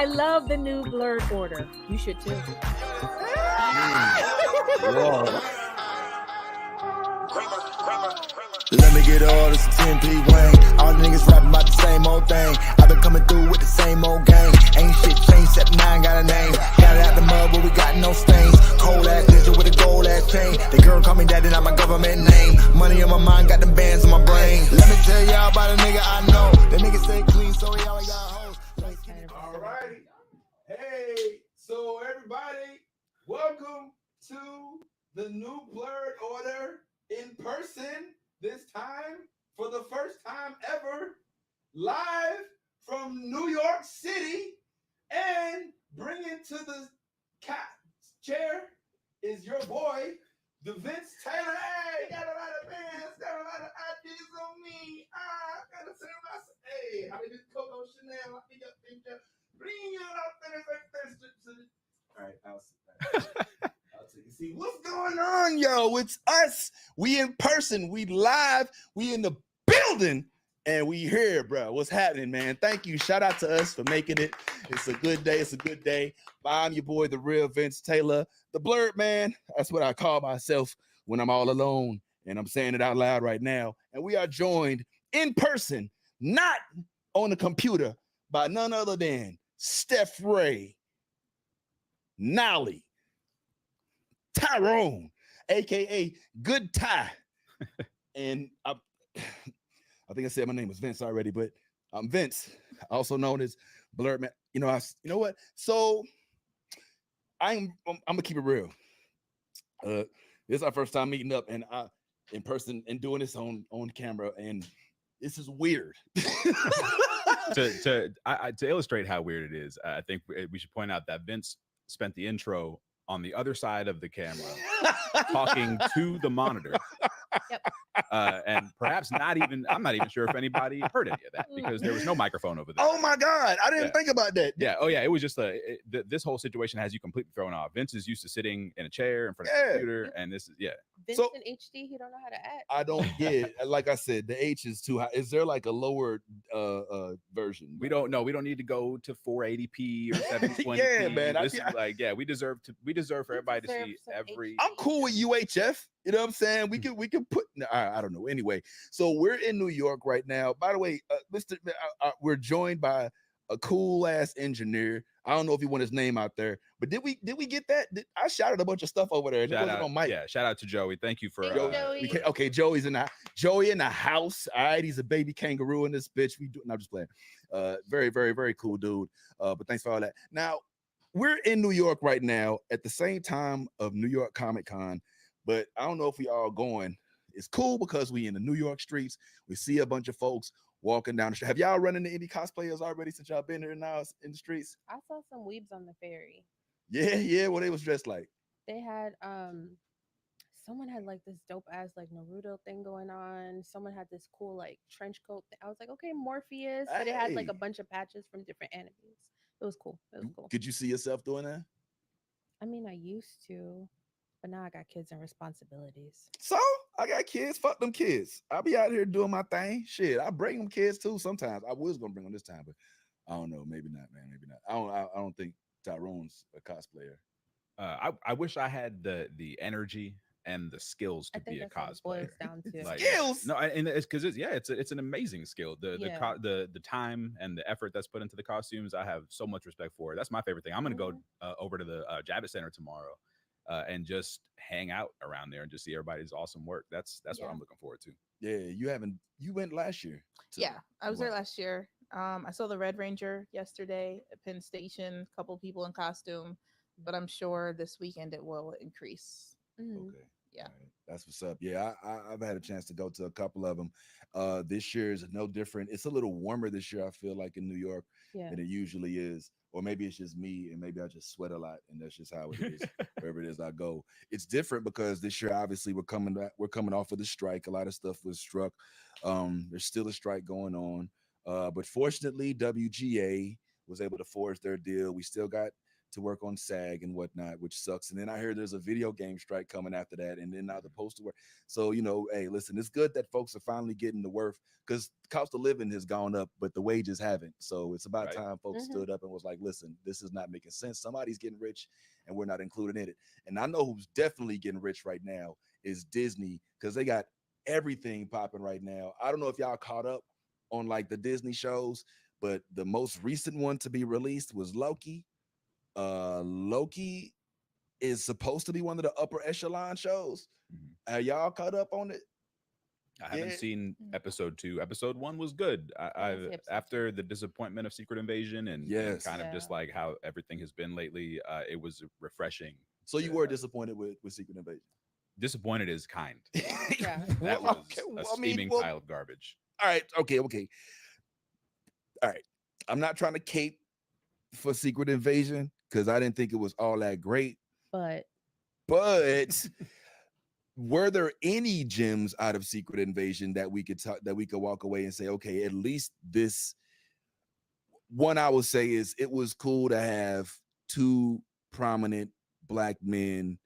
I love the new Blerd order. You should too. Whoa. Let me get all this 10p Wayne. All the niggas rapping about the same old thing. I've been coming through with the same old gang. Ain't shit changed except mine got a name. Got it out the mud, but we got no stains. Cold ass ninja with a gold ass chain. The girl call me daddy, not my government name. Money on my mind, got the bands on my brain. Let me tell y'all about a nigga I know. The nigga stay clean, so he always got hoes. All righty. Hey, so everybody, welcome to the new Blerd order in person. This time, for the first time ever, live from New York City, and bringing to the chair is your boy, the Vince Taylor. Hey, got a lot of bands, got a lot of ideas on me. Gotta say my hey, I mean, Coco Chanel, I think bring you up. All right, I'll take it. See what's going on, yo. It's us. We in person. We live. We in the building. And we here, bro. What's happening, man? Thank you. Shout out to us for making it. It's a good day. It's a good day. I'm your boy, the real Vince Taylor, the Blerd man. That's what I call myself when I'm all alone. And I'm saying it out loud right now. And we are joined in person, not on the computer, by none other than Steph Ray, Nolly, Tyrone, aka Good Ty. And I think I said my name was Vince already, but I'm Vince, also known as Blerd man. You know what? So I'm gonna keep it real. This is our first time meeting up and in person and doing this on camera, and this is weird. To illustrate how weird it is, I think we should point out that Vince spent the intro on the other side of the camera, talking to the monitor. Yep. And perhaps I'm not even sure if anybody heard any of that because there was no microphone over there. Oh my God, I didn't think about that. Yeah. Oh yeah. It was just this whole situation has you completely thrown off. Vince is used to sitting in a chair in front of the computer, and this is Vince in HD, he don't know how to act. I don't get. Like I said, the H is too high. Is there like a lower version? We don't know. We don't need to go to 480p or 720p. Yeah, man. This is we deserve for everybody to see every. I'm cool with UHF. You know what I'm saying? We can put. I don't know. Anyway, so we're in New York right now. By the way, we're joined by a cool ass engineer. I don't know if he want his name out there, but did we get that? I shouted a bunch of stuff over there. Shout out, on mic. Yeah, shout out to Joey. Thank you for Joey. Okay, Joey in the house. All right, he's a baby kangaroo in this bitch. I'm just playing. Very, very, very cool dude. But thanks for all that. Now we're in New York right now at the same time of New York Comic Con, but I don't know if we all going. It's cool because we in the New York streets. We see a bunch of folks walking down the street. Have y'all run into any cosplayers already since y'all been here now in the streets? I saw some weebs on the ferry. Yeah. What they was dressed like? They had someone had like this dope ass like Naruto thing going on. Someone had this cool like trench coat. I was like, okay, Morpheus, but it had like a bunch of patches from different animes. It was cool. Could you see yourself doing that? I mean, I used to, but now I got kids and responsibilities. So I got kids. Fuck them kids. I'll be out here doing my thing. Shit, I bring them kids too sometimes. I was gonna bring them this time, but I don't know. Maybe not, man. Maybe not. I don't think Tyrone's a cosplayer. I wish I had the energy and the skills to be a cosplayer. Like, skills? No, and it's because it's an amazing skill. The time and the effort that's put into the costumes, I have so much respect for it. That's my favorite thing. I'm gonna go over to the Javits Center tomorrow. And just hang out around there and just see everybody's awesome work. That's what I'm looking forward to. Yeah, you went last year. Yeah, I was there last year. I saw the Red Ranger yesterday at Penn Station, a couple people in costume, but I'm sure this weekend it will increase. Okay. Yeah. Right. That's what's up. Yeah, I've had a chance to go to a couple of them. This year is no different. It's a little warmer this year, I feel like, in New York than it usually is. Or maybe it's just me and maybe I just sweat a lot and that's just how it is wherever it is I go. It's different because this year, obviously, we're coming off of the strike. A lot of stuff was struck. There's still a strike going on. But fortunately, WGA was able to forge their deal. We still got to work on SAG and whatnot, which sucks. And then I hear there's a video game strike coming after that, and then now the postal work. So hey, listen, it's good that folks are finally getting the worth, because cost of living has gone up, but the wages haven't. So it's about time folks stood up and was like, listen, this is not making sense. Somebody's getting rich, and we're not included in it. And I know who's definitely getting rich right now is Disney, because they got everything popping right now. I don't know if y'all caught up on like the Disney shows, but the most recent one to be released was Loki. Loki is supposed to be one of the upper echelon shows. Are y'all caught up on it? I haven't seen episode 2. Episode 1 was good. I've after the disappointment of Secret Invasion and kind of just like how everything has been lately, it was refreshing. So you were disappointed with Secret Invasion? Disappointed is kind. That was a steaming pile of garbage. All right. Okay. All right. I'm not trying to cape for Secret Invasion because I didn't think it was all that great. But were there any gems out of Secret Invasion that we could walk away and say, okay, at least this one I will say is it was cool to have 2 prominent Black men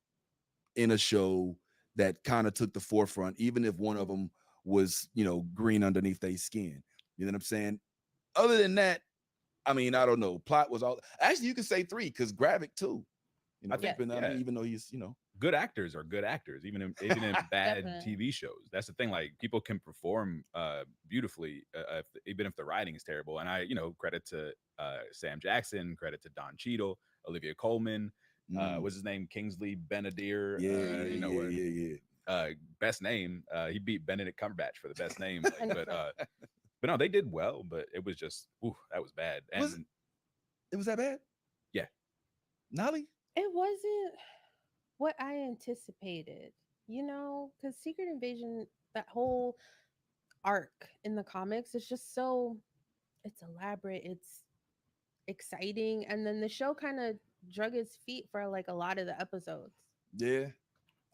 in a show that kind of took the forefront, even if one of them was, green underneath their skin. You know what I'm saying? Other than that, I mean, I don't know. Plot was all. Actually, you could say 3 because Gravik too. I think, even though he's, good actors are good actors, even in bad TV shows. That's the thing. Like people can perform beautifully, even if the writing is terrible. And I, credit to Sam Jackson, credit to Don Cheadle, Olivia Colman. What's his name? Kingsley Benadir. Best name. He beat Benedict Cumberbatch for the best name. But no, they did well. But it was just, that was bad. And it was that bad. Yeah, Nolly. It wasn't what I anticipated, because Secret Invasion, that whole arc in the comics is just it's elaborate, it's exciting, and then the show kind of drug its feet for like a lot of the episodes. Yeah,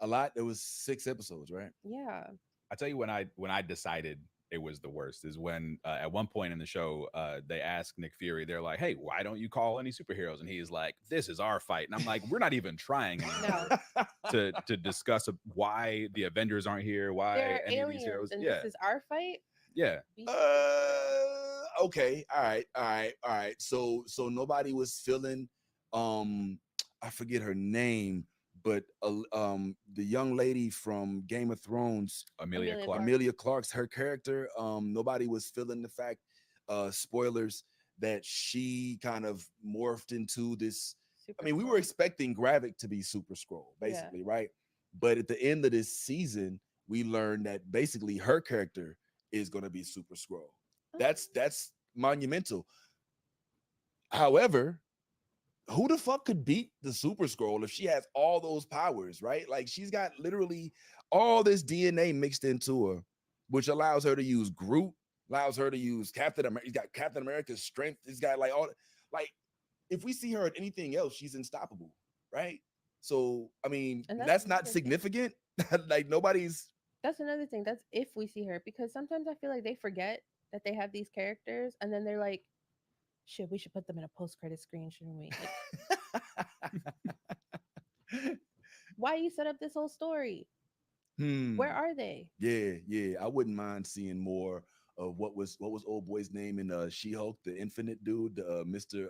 a lot. It was 6 episodes, right? Yeah. I tell you, when I decided it was the worst is when at one point in the show they asked Nick Fury, they're like, hey, why don't you call any superheroes? And he's like, this is our fight. And I'm like, we're not even trying anymore to discuss why the Avengers aren't here, why any of these heroes. And this is our fight. Yeah. Okay. All right. So nobody was feeling I forget her name, but the young lady from Game of Thrones, Emilia Clarke's her character, nobody was feeling the fact, spoilers, that she kind of morphed into this. We were expecting Gravik to be Super Skrull, basically, right? But at the end of this season, we learned that basically her character is going to be Super Skrull. That's monumental. However, who the fuck could beat the Super Skrull if she has all those powers, right? Like she's got literally all this DNA mixed into her, which allows her to use Groot, allows her to use Captain America. He's got Captain America's strength. He's got like all, like if we see her at anything else, she's unstoppable, right? So that's not significant. Like nobody's. That's another thing. That's if we see her, because sometimes I feel like they forget that they have these characters, and then they're like, shit, we should put them in a post-credit screen, shouldn't we? Like, why you set up this whole story? Where are they? Yeah. I wouldn't mind seeing more of what was old boy's name in She-Hulk, the Infinite dude, Mr.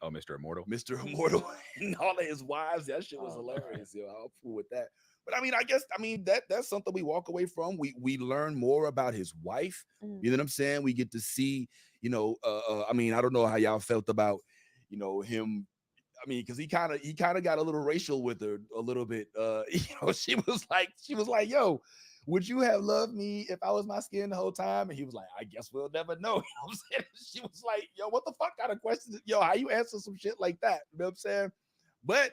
Mr. Immortal. Mr. Immortal and all of his wives. That shit was hilarious. Yo, I'll fool with that. But I guess that's something we walk away from. We learn more about his wife. You know what I'm saying? We get to see, I don't know how y'all felt about, him. Because he kind of got a little racial with her a little bit. She was like, yo, would you have loved me if I was my skin the whole time? And he was like, I guess we'll never know. You know what I'm saying? She was like, yo, what the fuck kind of question? Yo, how you answer some shit like that? You know what I'm saying? But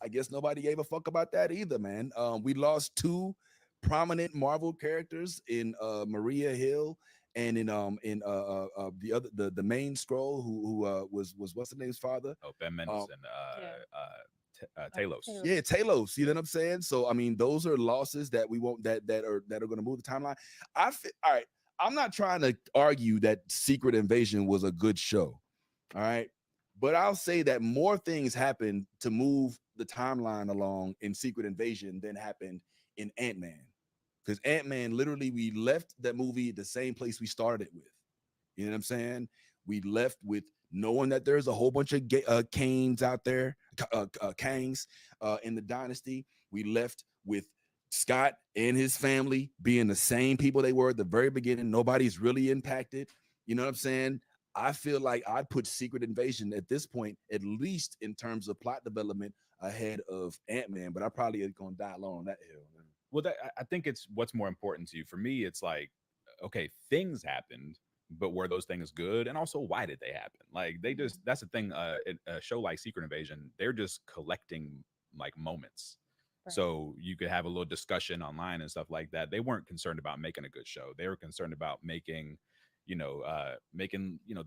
I guess nobody gave a fuck about that either, man. We lost 2 prominent Marvel characters in Maria Hill and in the other the main Skrull who was what's the name's father? Oh, Ben Mendelsohn and Talos. Yeah, Talos. You know what I'm saying? So those are losses that we won't that are going to move the timeline. All right. I'm not trying to argue that Secret Invasion was a good show. All right. But I'll say that more things happened to move the timeline along in Secret Invasion than happened in Ant-Man. Because Ant-Man, literally, we left that movie the same place we started with. You know what I'm saying? We left with knowing that there's a whole bunch of Kanes out there, Kangs in the dynasty. We left with Scott and his family being the same people they were at the very beginning. Nobody's really impacted. You know what I'm saying? I feel like I'd put Secret Invasion at this point, at least in terms of plot development, ahead of Ant-Man, but I probably ain't gonna die alone on that hill. Man. Well, I think it's what's more important to you. For me, it's like, okay, things happened, but were those things good? And also, why did they happen? Like, they just, that's the thing. A show like Secret Invasion, they're just collecting like moments. Right. So you could have a little discussion online and stuff like that. They weren't concerned about making a good show. They were concerned about making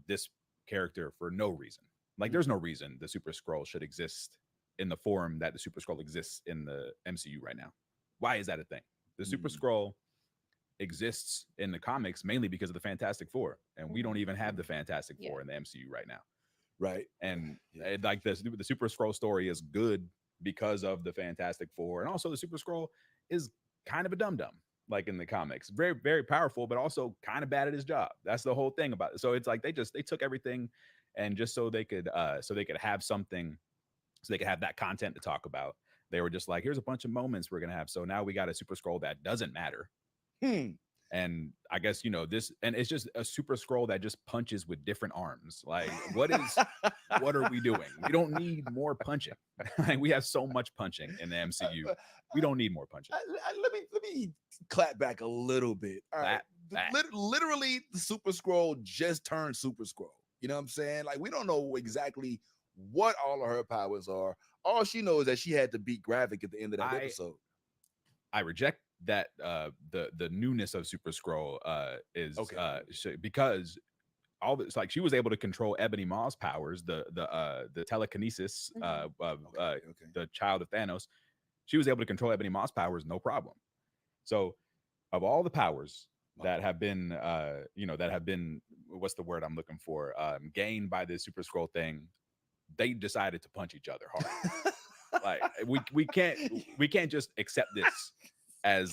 this character for no reason. Like, there's no reason the Super Skrull should exist in the form that the Super Skrull exists in the MCU right now. Why is that a thing? The Super Skrull exists in the comics mainly because of the Fantastic Four, and we don't even have the Fantastic Four in the MCU right now. Right. And like the Super Skrull story is good because of the Fantastic Four, and also the Super Skrull is kind of a dum-dum. Like in the comics, very, very powerful, but also kind of bad at his job. That's the whole thing about it. So it's like they took everything, and just so they could have something, so they could have that content to talk about. They were just like, here's a bunch of moments we're gonna have. So now we got a Super Skrull that doesn't matter. And I guess this, and it's just a Super Skrull that just punches with different arms. Like, what are we doing? We don't need more punching. We have so much punching in the MCU. We don't need more punching. Let me clap back a little bit. All right. Literally, the Super Skrull just turned Super Skrull. You know what I'm saying? Like, we don't know exactly what all of her powers are. All she knows is that she had to beat Gravik at the end of that episode. I reject that the newness of Super Skrull is okay. Because all this, like, she was able to control Ebony Maw's powers, the telekinesis, the child of Thanos. She was able to control Ebony Maw's powers, no problem. So, of all the powers that have been, what's the word I'm looking for, gained by this Super Skrull thing, they decided to punch each other hard. Like, we can't just accept this as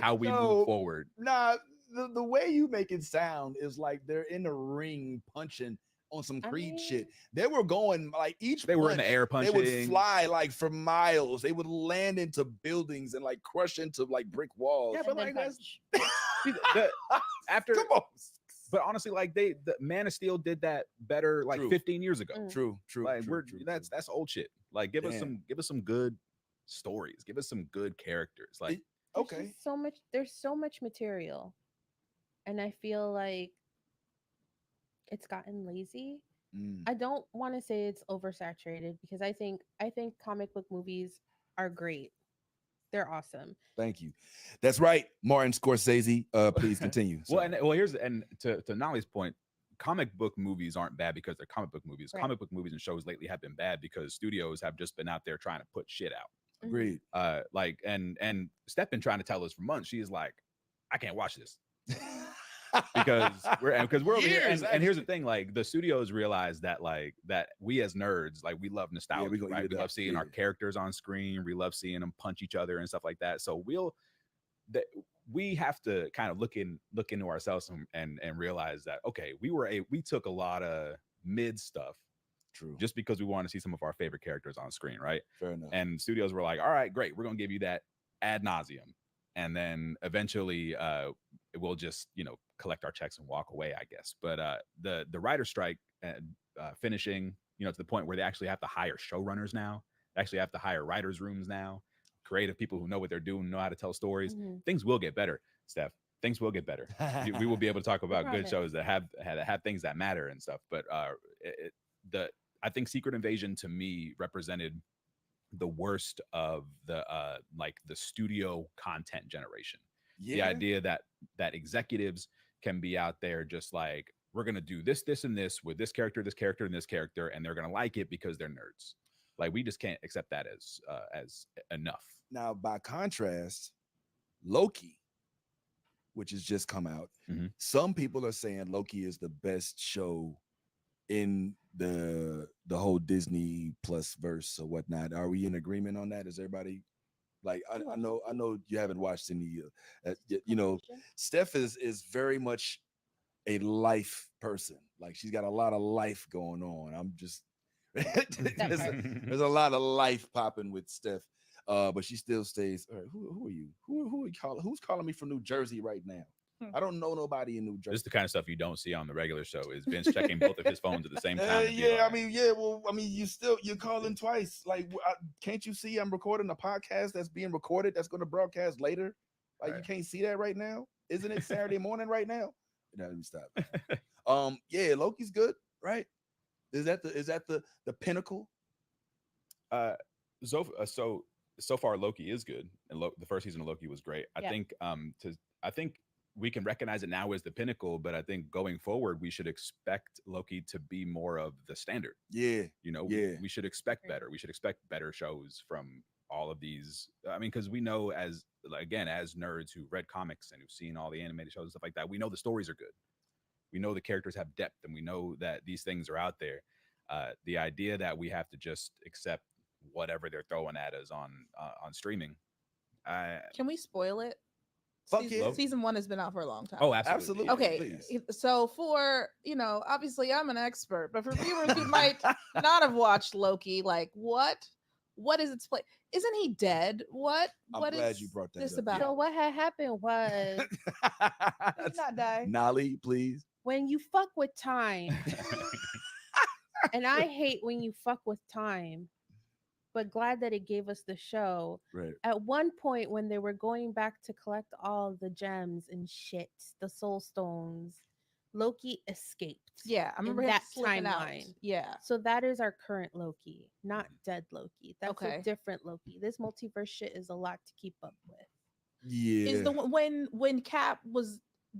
how we move forward. Nah, the way you make it sound is like they're in the ring punching on some Creed shit. They were going like they were in the air punching. They would fly like for miles. They would land into buildings and like crush into like brick walls. Yeah, but like that's after. Come on. But honestly, like the Man of Steel did that better like 15 years ago. True. Like that's old shit. Like give us some good stories. Give us some good characters. Like there's so much material, and I feel like it's gotten lazy. I don't want to say it's oversaturated because I think comic book movies are great. They're awesome. Thank you. That's right, Martin Scorsese. Please continue. Here's to Nolly's point. Comic book movies aren't bad because they're comic book movies. Right. Comic book movies and shows lately have been bad because studios have just been out there trying to put shit out. Agreed. And Steph been trying to tell us for months. She is like, I can't watch this. because we're over here, and here's the thing: like the studios realize that we as nerds, like, we love nostalgia, right? We love seeing our characters on screen. We love seeing them punch each other and stuff like that. So we have to kind of look into ourselves and realize that, okay, we took a lot of mid stuff. True. Just because we want to see some of our favorite characters on screen, right? Fair enough. And studios were like, all right, great, we're gonna give you that ad nauseum, and then eventually we'll just collect our checks and walk away, I guess. But the writer strike finishing, to the point where they actually have to hire showrunners now. They actually have to hire writers' rooms now, creative people who know what they're doing, know how to tell stories. Things will get better, Steph. Things will get better. We will be able to talk about good shows that have things that matter and stuff. But I think Secret Invasion to me represented the worst of the studio content generation. Yeah. The idea that executives can be out there just like, we're gonna do this and this with this character, and this character, and they're gonna like it because they're nerds. Like, we just can't accept that as enough. Now, by contrast, Loki, which has just come out, some people are saying Loki is the best show in the whole Disney Plus verse or whatnot. Are we in agreement on that? Is everybody like I know you haven't watched any you know, Steph is very much a life person. Like she's got a lot of life going on. I'm just there's a lot of life popping with Steph. But she still stays. All right, who are you? Who are you calling? Who's calling me from New Jersey right now? I don't know nobody in New Jersey. This is the kind of stuff you don't see on the regular show. Is Vince checking both of his phones at the same time? Yeah, I mean, yeah. Well, I mean, you're calling twice. Like, can't you see I'm recording a podcast that's being recorded that's going to broadcast later? Like, you can't see that right now. Isn't it Saturday morning right now? No, let me stop. Yeah, Loki's good, right? Is that the pinnacle? So far Loki is good, and the first season of Loki was great. I think we can recognize it now as the pinnacle, but I think going forward we should expect Loki to be more of the standard. Yeah, we should expect better. We should expect better shows from all of these. I mean, because we know as nerds who read comics and who've seen all the animated shows and stuff like that, we know the stories are good. We know the characters have depth, and we know that these things are out there. The idea that we have to just accept whatever they're throwing at us on streaming. Can we spoil it? Season 1 has been out for a long time. Oh, absolutely. Okay, please. So for obviously I'm an expert, but for viewers who might not have watched Loki, like what is its play? Isn't he dead? I'm glad you brought that this up. about? So what had happened was Did he not die? Nolly, please. when you fuck with time, and I hate when you fuck with time, but glad that it gave us the show. Right. At one point, when they were going back to collect all the gems and shit, the soul stones, Loki escaped. Yeah, I remember in him that slipping out. timeline. Yeah. So that is our current Loki, not dead Loki. That's Okay. a different Loki. This multiverse shit is a lot to keep up with. Yeah. Is the one when Cap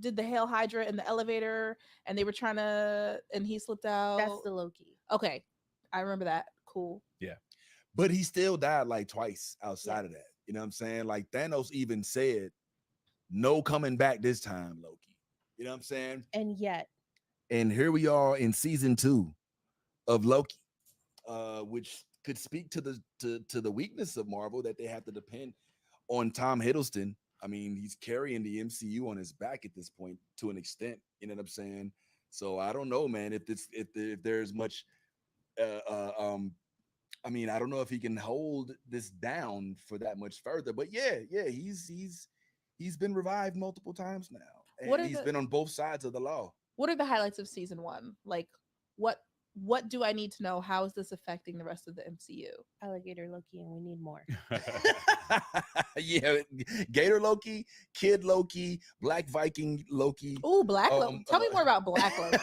did the Hail Hydra in the elevator and they were trying to and he slipped out? That's the Loki. Okay. I remember that. Cool. Yeah. But he still died like twice outside of that. You know what I'm saying? Like Thanos even said, no coming back this time, Loki. You know what I'm saying? And here we are in season 2 of Loki, which could speak to the weakness of Marvel, that they have to depend on Tom Hiddleston. I mean, he's carrying the MCU on his back at this point to an extent. You know what I'm saying? So I don't know, man, if there's much I mean, I don't know if he can hold this down for that much further, but yeah, he's been revived multiple times now, and he's been on both sides of the law. What are the highlights of season 1? Like, what do I need to know? How is this affecting the rest of the MCU? Alligator Loki, and we need more. Yeah, Gator Loki, Kid Loki, Black Viking Loki. Oh, Black Loki. Tell me more about Black Loki.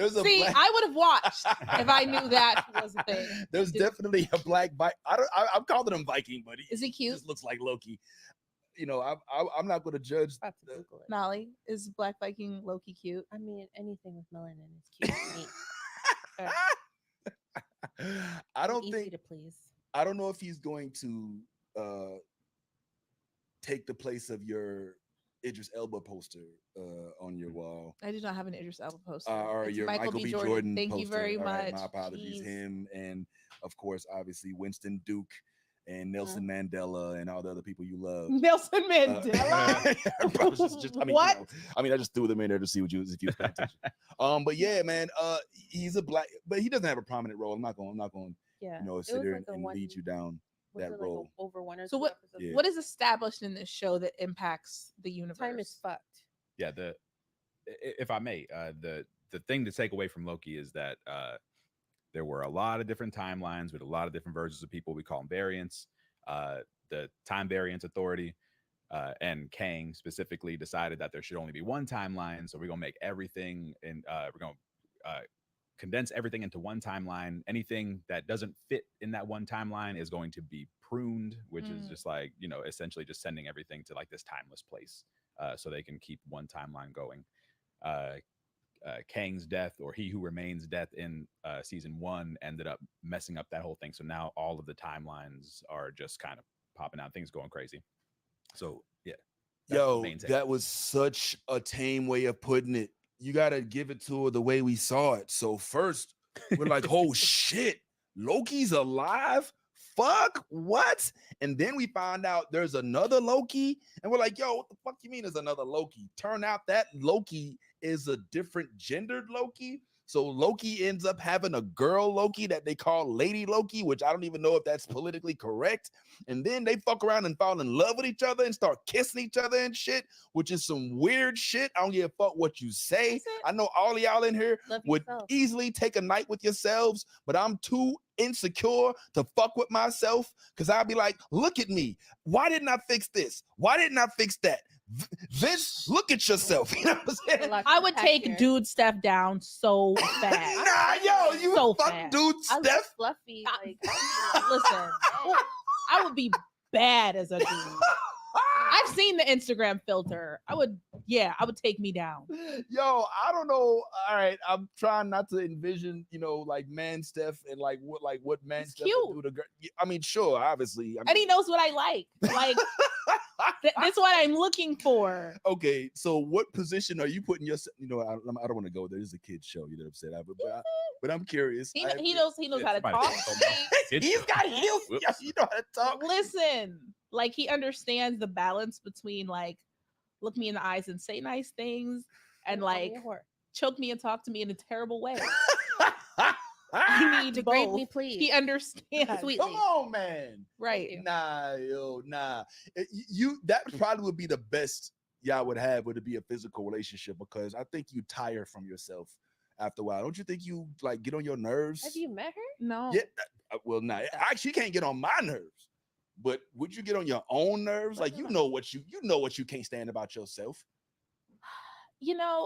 See, I would have watched if I knew that was a thing. There's definitely a Black Viking. I'm calling him Viking, but is he cute? Just looks like Loki. You know, I'm not going to judge. Nolly, is Black Viking Loki cute? I mean, anything with melanin is cute to me. I don't easy think to please. I don't know if he's going to take the place of your Idris Elba poster on your wall. I do not have an Idris Elba poster. Or your Michael B. Jordan Thank poster. you very much. Right, my apologies. Jeez. Him, and of course, obviously Winston Duke and Nelson Mandela and all the other people you love. Nelson Mandela. What? I mean, I just threw them in there to see if you was paying attention. But yeah, man, he's a black, but he doesn't have a prominent role. I'm not going, sit here and lead you down that role. Over one or so two what? episodes. What is established in this show that impacts the universe? Time is fucked. Yeah. If I may, the thing to take away from Loki is that there were a lot of different timelines with a lot of different versions of people. We call them variants. The Time Variance Authority and Kang specifically decided that there should only be one timeline. So we're going to make everything and we're going to condense everything into one timeline. Anything that doesn't fit in that one timeline is going to be pruned, which is just like, essentially just sending everything to like this timeless place so they can keep one timeline going. Kang's death, or He Who Remains death in season 1, ended up messing up that whole thing. So now all of the timelines are just kind of popping out, things going crazy. So yeah. Yo, that was such a tame way of putting it. you gotta give it to her the way we saw it. So first, we're like, oh shit, Loki's alive. Fuck, what? And then we find out there's another Loki, and we're like, yo, what the fuck you mean there's another Loki? Turn out that Loki is a different gendered Loki. So Loki ends up having a girl Loki that they call Lady Loki, which I don't even know if that's politically correct. And then they fuck around and fall in love with each other and start kissing each other and shit, which is some weird shit. I don't give a fuck what you say. I know all of y'all in here would easily take a night with yourselves, but I'm too insecure to fuck with myself because I'll be like, look at me. Why didn't I fix this? Why didn't I fix that? Vince, look at yourself. You know what I'm saying? I would take dude Steph down so fast. Nah, yo, you so fuck fast. dude Steph. Fluffy. Like, listen, I would be bad as a dude. I've seen the Instagram filter. I would take me down. Yo, I don't know. All right, I'm trying not to envision, like man Steph and like what man Steph would do to girl. I mean, sure, obviously. And he knows what I like. Like that's what I'm looking for. Okay, so what position are you putting yourself? I don't want to go there. This is a kid's show. You know what I'm saying? But I'm curious. He knows how to talk. He's got heels. Yes, you know how to talk. Listen, like he understands the balance between like look me in the eyes and say nice things and like choke me and talk to me in a terrible way. He needs degrade both. me, please. He understands. Sweetly. Come on, man. Right. Nah. That probably would be the best y'all would have, would it be a physical relationship, because I think you tire from yourself after a while. Don't you think you like get on your nerves? Have you met her? No. Yeah. Well, nah. Actually, you can't get on my nerves. But would you get on your own nerves? Like you know what you can't stand about yourself.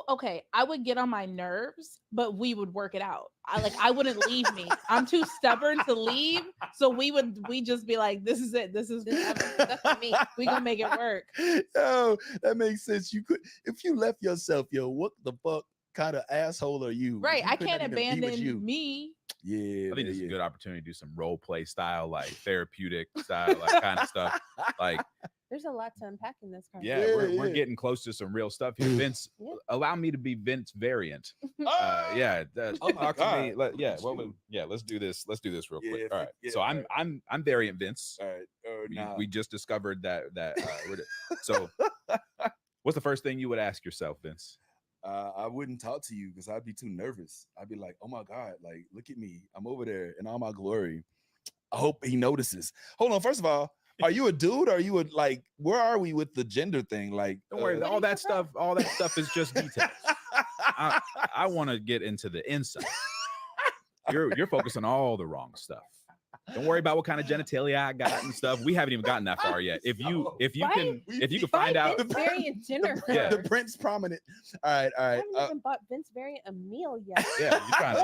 Okay, I would get on my nerves, but we would work it out. I wouldn't leave me. I'm too stubborn to leave. So we just be like, this is it. This is for me. We gonna make it work. Oh, that makes sense. You could, if you left yourself, what the fuck kind of asshole are you? Right. I can't abandon me. Yeah. I think it's a good opportunity to do some role play style, like therapeutic style, like kind of stuff. Like there's a lot to unpack in this conversation. Yeah, we're getting close to some real stuff here. Vince, allow me to be Vince variant. Talk to me. Let's do this. Let's do this real quick. All right. So I'm variant Vince. All right. We just discovered that. So, what's the first thing you would ask yourself, Vince? I wouldn't talk to you because I'd be too nervous. I'd be like, oh my God, like, look at me. I'm over there in all my glory. I hope he notices. Hold on. First of all, are you a dude? Or are you where are we with the gender thing? Like, don't worry, all that stuff is just details. I want to get into the inside. You're focused on all the wrong stuff. Don't worry about what kind of genitalia I got and stuff. We haven't even gotten that far yet. If you can find out the variant dinner, the Prince prominent. All right. I haven't even bought Vince variant a meal yet. Yeah, you're trying to.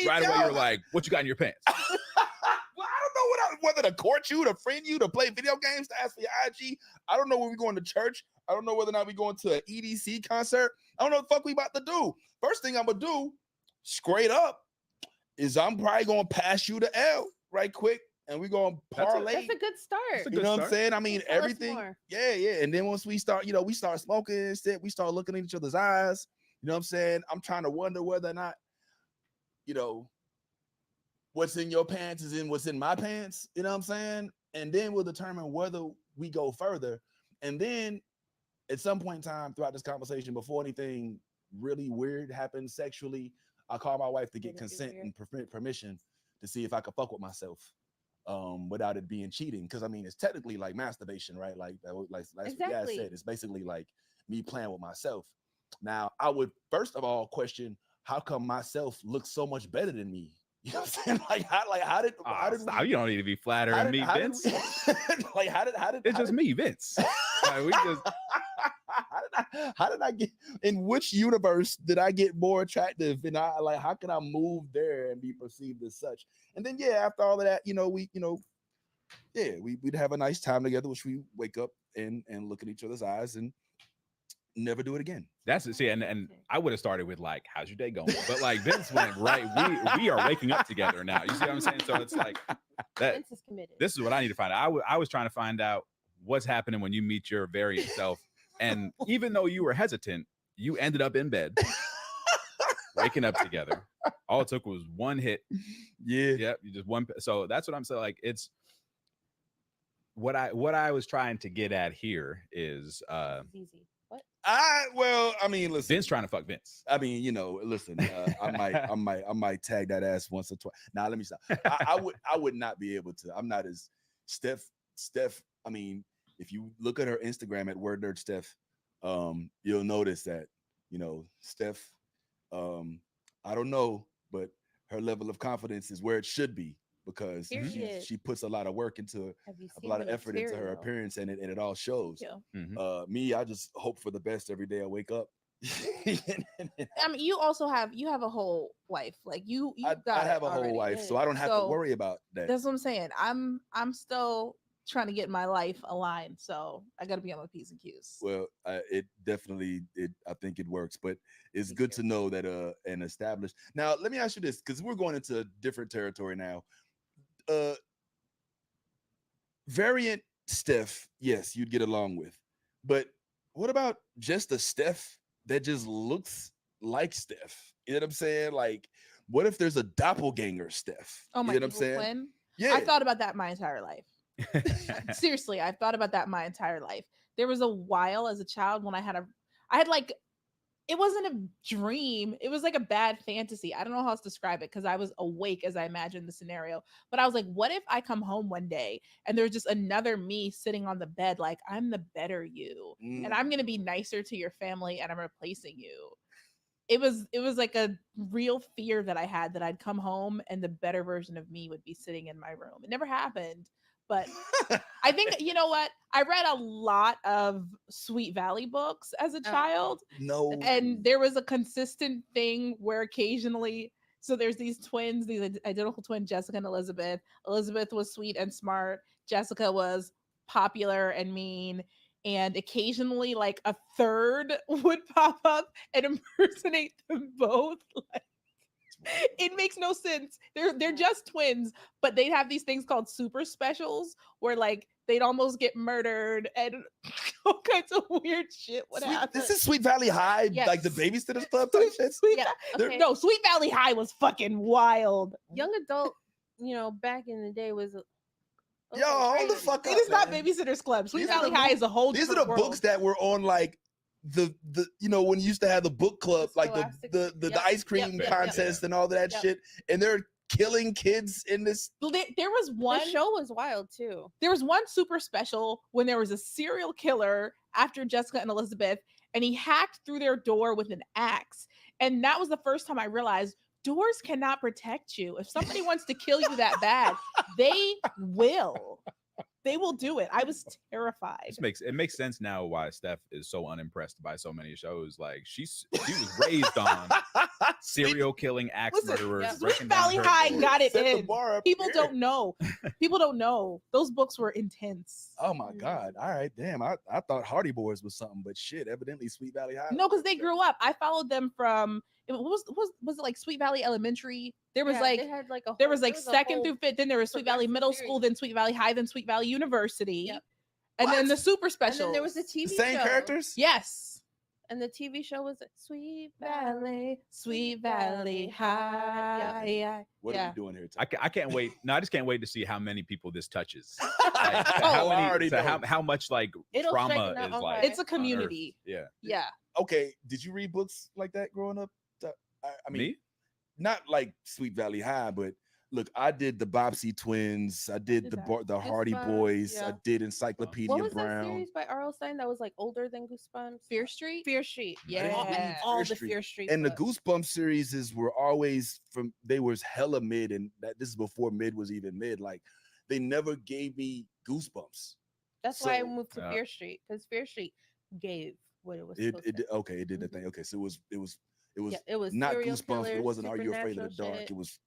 Right away, you're like, what you got in your pants? Well, I don't know whether to court you, to friend you, to play video games, to ask for your IG. I don't know when we're going to church. I don't know whether or not we're going to an EDC concert. I don't know what the fuck we about to do. First thing I'm gonna do, straight up, is I'm probably gonna pass you the L right quick, and we're gonna parlay. That's a good start. You know what I'm saying? I mean, everything. Yeah. And then once we start, we start smoking and shit, we start looking in each other's eyes. You know what I'm saying? I'm trying to wonder whether or not, what's in your pants is in what's in my pants. You know what I'm saying? And then we'll determine whether we go further. And then at some point in time throughout this conversation, before anything really weird happens sexually, I'll call my wife to get consent and permission to see if I could fuck with myself without it being cheating. Because I mean, it's technically like masturbation, right? Like exactly. What Dad said, it's basically like me playing with myself. Now, I would first of all question, how come myself looks so much better than me? You know what I'm saying? How did you don't need to be flattering me, Vince. It's just me, Vince. We just how did I get, in which universe did I get more attractive? And how can I move there and be perceived as such? And then after all of that, we'd have a nice time together, which we wake up and look at each other's eyes and never do it again. That's it. See, and I would have started with like, how's your day going? But like Vince went right. We are waking up together now. You see what I'm saying? So it's like that. Vince is committed. This is what I need to find out. I was trying to find out what's happening when you meet your variant self. And even though you were hesitant, you ended up in bed. waking up together. All it took was one hit. Yeah. Yep. You just one. So that's what I'm saying. Like it's what I was trying to get at here is easy. What? I mean, listen. Vince trying to fuck Vince. I mean, listen. I might tag that ass once or twice. Now let me stop. I would not be able to. I'm not as Steph. I mean, if you look at her Instagram at WordNerdSteph, you'll notice that Steph. I don't know, but her level of confidence is where it should be because she puts a lot of work into a lot of effort into her appearance, and it all shows. Yeah. Me, I just hope for the best every day I wake up. I mean, you have a whole life. Like I have a whole life, so I don't have to worry about that. That's what I'm saying. I'm still trying to get my life aligned, so I got to be on my P's and Q's. Well, it definitely I think it works, but it's good to know that an established. Now, let me ask you this, because we're going into different territory now. Variant Steph, yes, you'd get along with, but what about just a Steph that just looks like Steph? You know what I'm saying? Like, what if there's a doppelganger Steph? Oh my, you know what I'm saying? Twin? Yeah, I thought about that my entire life. Seriously, I've thought about that my entire life. There was a while as a child when I had like, it wasn't a dream. It was like a bad fantasy. I don't know how else to describe it because I was awake as I imagined the scenario. But I was like, what if I come home one day and there's just another me sitting on the bed, like, I'm the better you, and I'm going to be nicer to your family, and I'm replacing you. It was like a real fear that I had that I'd come home and the better version of me would be sitting in my room. It never happened. But I think, you know what? I read a lot of Sweet Valley books as a child. No. And there was a consistent thing where occasionally, so there's these twins, these identical twins, Jessica and Elizabeth. Elizabeth was sweet and smart. Jessica was popular and mean. And occasionally, like, a third would pop up and impersonate them both. Like, it makes no sense. They're just twins, but they'd have these things called super specials where, like, they'd almost get murdered and all kinds of weird shit would happen. This is Sweet Valley High, yes. Like the Babysitter's Club type shit. No, Sweet Valley High was fucking wild. Young adult, back in the day was. Yo, hold the fuck up. It is not Babysitter's Club. Sweet Valley High is a whole. These are the books that were on, like, the when you used to have the book club, like the ice cream contest and all of that shit, and they're killing kids in this. There was one. The show was wild too. There was one super special when there was a serial killer after Jessica and Elizabeth, and he hacked through their door with an axe, and that was the first time I realized doors cannot protect you. If somebody wants to kill you that bad, they will. They will do it. I was terrified. It makes sense now why Steph is so unimpressed by so many shows. Like she was raised on serial killing axe murderers. Sweet Valley High got it in. People don't know. People don't know. Those books were intense. Oh my God. All right. Damn. I thought Hardy Boys was something, but shit, evidently Sweet Valley High. No, because they grew up. I followed them from was it like Sweet Valley Elementary? There was second through fifth, then there was Sweet Valley Middle School, then Sweet Valley High, then Sweet Valley University. Yep. And then the super special. And then there was the TV same show. Characters? Yes. And the TV show was Sweet Valley High. Yeah. What are we doing here? I can't wait. No, I just can't wait to see how many people this touches. How much like trauma is like. It's a community. Yeah. Okay. Did you read books like that growing up? I mean, me? Not like Sweet Valley High, but look, I did the Bobbsey Twins. I did the Hardy Boys. Yeah. I did Encyclopedia Brown. What was that series by R.L. Stein that was like older than Goosebumps? Fear Street? Fear Street. Yeah. All the Fear Street. And the Goosebumps series were always they was hella mid, and this is before mid was even mid. Like, they never gave me goosebumps. That's why I moved to Fear Street, because Fear Street gave what it was supposed to. Okay, it did that thing. Okay, so it was not Goosebumps, but it wasn't Are You Afraid of the Dark? It was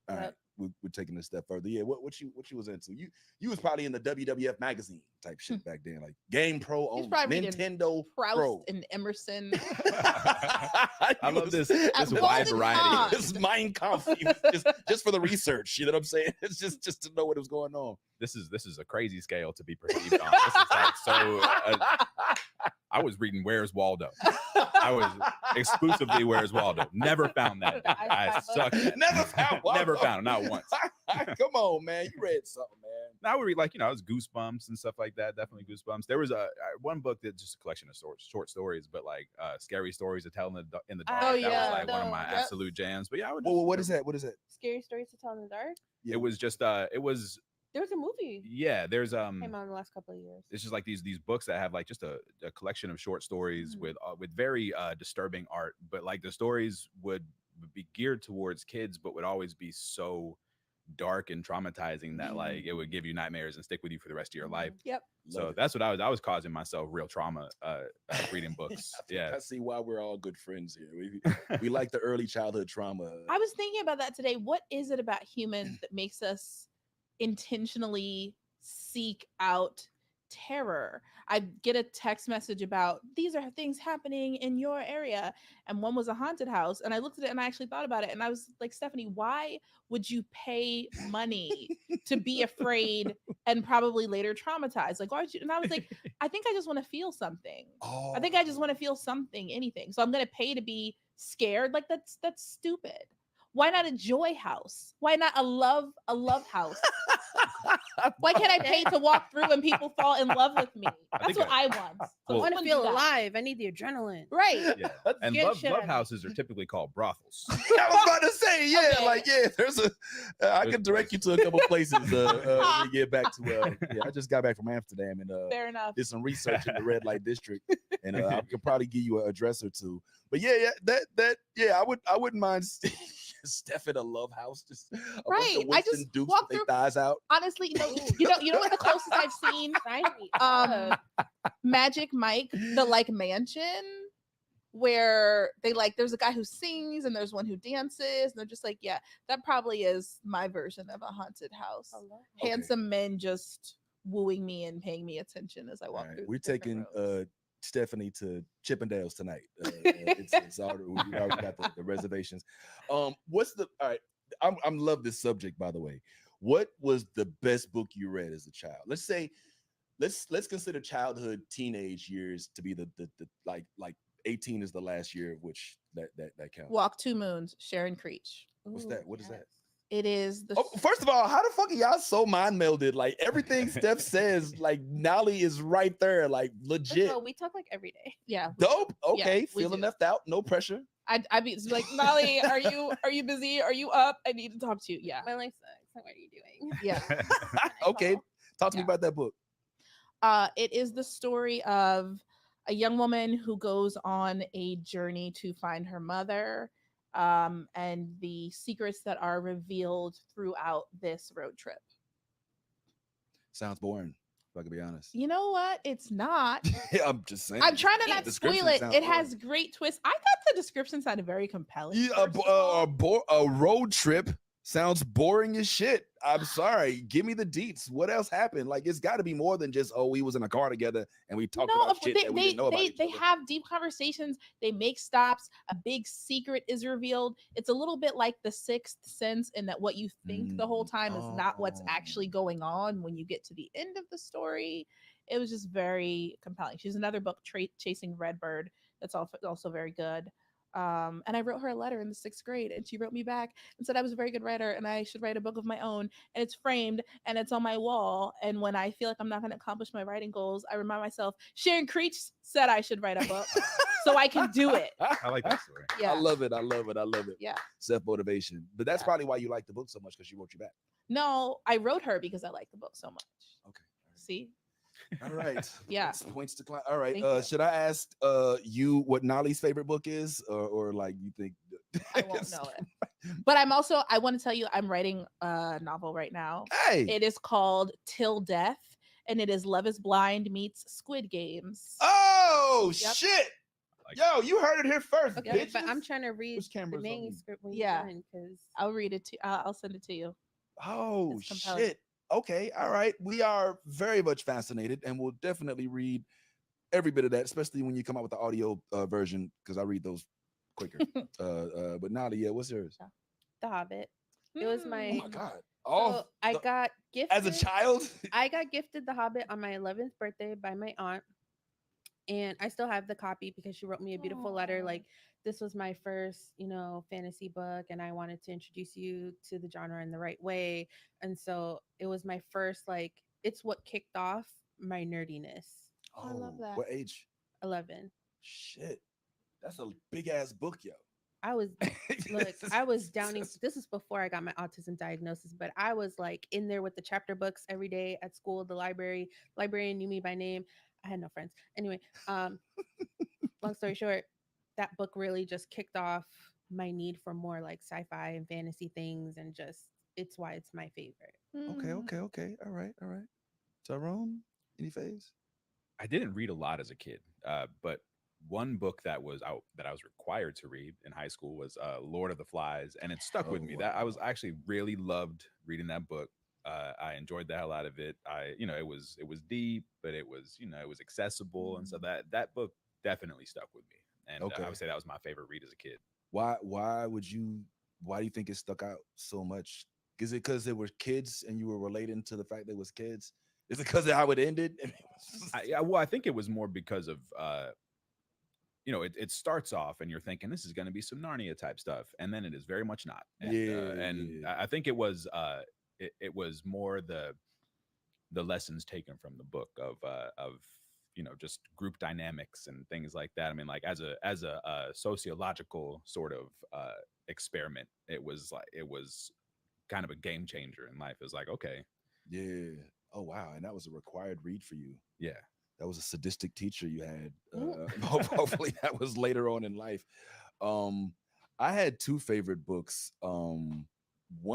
all right. We're taking it a step further. Yeah, what you was into? You was probably in the WWF magazine type shit back then, like Game Pro only, Nintendo Pro, and Emerson. I love this wide variety. This Mein Kampf, just for the research. You know what I'm saying? It's just to know what was going on. This is a crazy scale to be perceived on. This is like so. I was reading Where's Waldo. I was exclusively Where's Waldo. Never found that. I suck. Never found Waldo. Never found him, not once. Come on, man. You read something, man. Now we read, like, it was Goosebumps and stuff like that. Definitely Goosebumps. There was one book that's just a collection of short stories, but like scary stories to tell in the dark. Oh, that yeah. was like one of my absolute jams. But yeah, I would. What is that? What is that? Scary stories to tell in the dark. It was just it was. There was a movie. Yeah, there's came out in the last couple of years. It's just like these books that have like just a collection of short stories with very disturbing art, but like the stories would be geared towards kids, but would always be so dark and traumatizing that like it would give you nightmares and stick with you for the rest of your life. Yep. So that's what I was causing myself real trauma reading books. I see why we're all good friends here. We like the early childhood trauma. I was thinking about that today. What is it about humans that makes us intentionally seek out terror? I get a text message about these are things happening in your area, and one was a haunted house, and I looked at it and I actually thought about it, and I was like, Stephanie, why would you pay money to be afraid and probably later traumatized? Like, why would you? And I was like, I think I just want to feel something. I think I just want to feel something, anything. So I'm gonna pay to be scared. Like that's stupid. Why not a joy house? Why not a love house? Why can't I pay to walk through and people fall in love with me? That's what I want. So I want to feel alive. I need the adrenaline. Right. Yeah. And love houses are typically called brothels. I was about to say, there's I can direct you to a couple places when we get back to I just got back from Amsterdam and fair enough. Did some research in the red light district, and I could probably give you an address or two. But I wouldn't mind Steph in a love house, just right. I just walk through thighs out. Honestly, you know what the closest I've seen? Magic Mike, the like mansion where they like there's a guy who sings and there's one who dances, and they're just like, yeah, that probably is my version of a haunted house. Handsome men just wooing me and paying me attention as I walk through. We're taking Stephanie to Chippendales tonight. It's already, we already got the reservations. What's the all right? I'm love this subject, by the way. What was the best book you read as a child? Let's say, let's consider childhood, teenage years to be the like 18 is the last year of which that counts. Walk Two Moons, Sharon Creech. What's that? What is that? It is the first of all, how the fuck are y'all so mind melded? Like everything Steph says, like Nolly is right there, like legit. So we talk like every day. Yeah. Dope. Okay. Yeah, feeling left out. No pressure. I'd be like, Nolly, are you busy? Are you up? I need to talk to you. Yeah. My life sucks. What are you doing? Yeah. Okay. Talk to me about that book. It is the story of a young woman who goes on a journey to find her mother. And the secrets that are revealed throughout this road trip. Sounds boring, if I can be honest. You know what? It's not. I'm just saying. I'm trying to not spoil it. It has great twists. I thought the description sounded very compelling. Yeah, a road trip sounds boring as shit. I'm sorry. Give me the deets. What else happened? Like, it's got to be more than just, we was in a car together and we talked about shit that we didn't know about. They have deep conversations. They make stops. A big secret is revealed. It's a little bit like The Sixth Sense in that what you think the whole time is not what's actually going on when you get to the end of the story. It was just very compelling. She's another book, Chasing Redbird. That's also very good. And I wrote her a letter in the 6th grade, and she wrote me back and said I was a very good writer and I should write a book of my own, and it's framed and it's on my wall. And when I feel like I'm not going to accomplish my writing goals, I remind myself, Sharon Creech said I should write a book, so I can do it. I like that story. Yeah. I love it. Yeah. Self-motivation. But that's probably why you like the book so much, because she wrote you back. No, I wrote her because I like the book so much. Okay. See? All right. Yeah. Points to climb. All right. You. Should I ask you what Nolly's favorite book is, or like you think? I won't know it. But I want to tell you, I'm writing a novel right now. Hey. It is called Till Death, and it is Love is Blind meets Squid Games. Oh shit! Yo, you heard it here first. Okay, but I'm trying to read the manuscript when you're done, because I'll read it to. I'll send it to you. Oh shit! Okay, all right. We are very much fascinated, and we'll definitely read every bit of that, especially when you come out with the audio version, because I read those quicker. But Nadia, what's yours? The Hobbit. It was my. Oh my god! I got gifted as a child. I got gifted The Hobbit on my 11th birthday by my aunt, and I still have the copy because she wrote me a beautiful letter, like this was my first, fantasy book, and I wanted to introduce you to the genre in the right way. And so it was my first, like, it's what kicked off my nerdiness. I love that. What age? 11. Shit, that's a big ass book, yo. I was I was downing. This is before I got my autism diagnosis, but I was like in there with the chapter books every day at school, the library. Librarian knew me by name. I had no friends. Anyway, long story short, that book really just kicked off my need for more like sci-fi and fantasy things, and just it's why it's my favorite. Okay. All right. Tyrone, any phase? I didn't read a lot as a kid, but one book that was out that I was required to read in high school was Lord of the Flies, and it stuck with me. That I was actually really loved reading that book. I enjoyed the hell out of it. It was deep, but it was accessible, and so that book definitely stuck with me. And I would say that was my favorite read as a kid. Why do you think it stuck out so much? Is it because they were kids and you were relating to the fact they was kids? Is it because of how it ended? I think it was more because of it starts off and you're thinking this is going to be some Narnia type stuff, and then it is very much not. And I think it was more the lessons taken from the book of just group dynamics and things like that. I mean, like as a sociological sort of experiment, it was kind of a game changer in life. It was like, okay, yeah. Oh wow, and that was a required read for you. Yeah. That was a sadistic teacher you had. Hopefully that was later on in life. I had two favorite books. One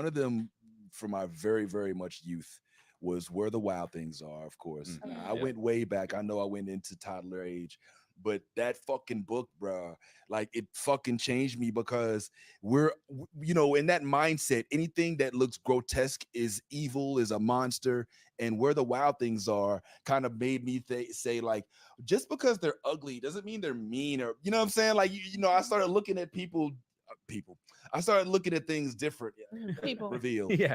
of them from my very, very much youth was Where the Wild Things Are, of course. I went way back. I know I went into toddler age, but that fucking book, bro, like it fucking changed me, because we're, in that mindset, anything that looks grotesque is evil, is a monster. And Where the Wild Things Are kind of made me say, like, just because they're ugly doesn't mean they're mean, or, you know what I'm saying? Like, I started looking at people. I started looking at things different. People. Reveal. Yeah.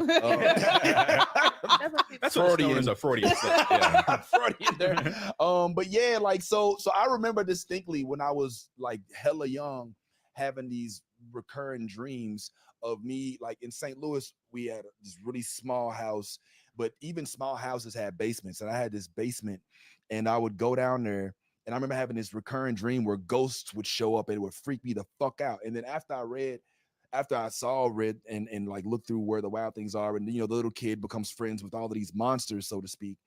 That's Freudian. What is a Freudian. Yeah. Freudian there. But yeah, like so I remember distinctly when I was like hella young, having these recurring dreams of me, like in St. Louis, we had this really small house, but even small houses had basements, and I had this basement, and I would go down there. And I remember having this recurring dream where ghosts would show up and it would freak me the fuck out. And then after I read and like looked through Where the Wild Things Are, and the little kid becomes friends with all of these monsters, so to speak.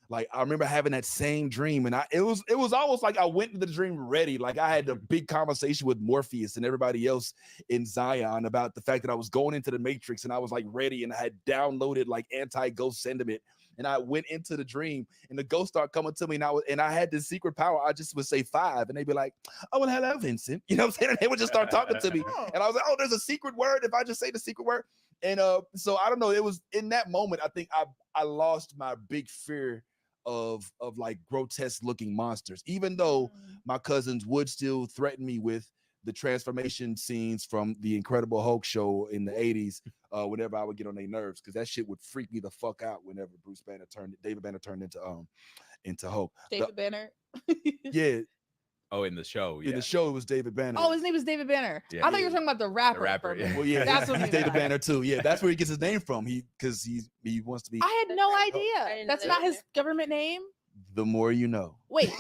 Like I remember having that same dream, and it was almost like I went into the dream ready. Like I had a big conversation with Morpheus and everybody else in Zion about the fact that I was going into the Matrix, and I was like ready, and I had downloaded like anti-ghost sentiment. And I went into the dream, and the ghost started coming to me, and I had this secret power. I just would say 5, and they'd be like, "Oh, well, hello, Vincent." You know what I'm saying? And they would just start talking to me, and I was like, "Oh, there's a secret word if I just say the secret word." And so I don't know. It was in that moment I think I lost my big fear of like grotesque looking monsters, even though my cousins would still threaten me with the transformation scenes from the Incredible Hulk show in the 80s, whenever I would get on their nerves, because that shit would freak me the fuck out whenever David Banner turned into Hulk. David Banner. Yeah. Oh, in the show. Yeah. In the show, it was David Banner. Oh, his name was David Banner. Yeah. I thought you were talking about the rapper. The rapper, yeah. Well, yeah, That's what he's David Banner too. Yeah, that's where he gets his name from. Because he wants to be. I had no I idea. didn't That's know not his that. government name. The more you know. Wait,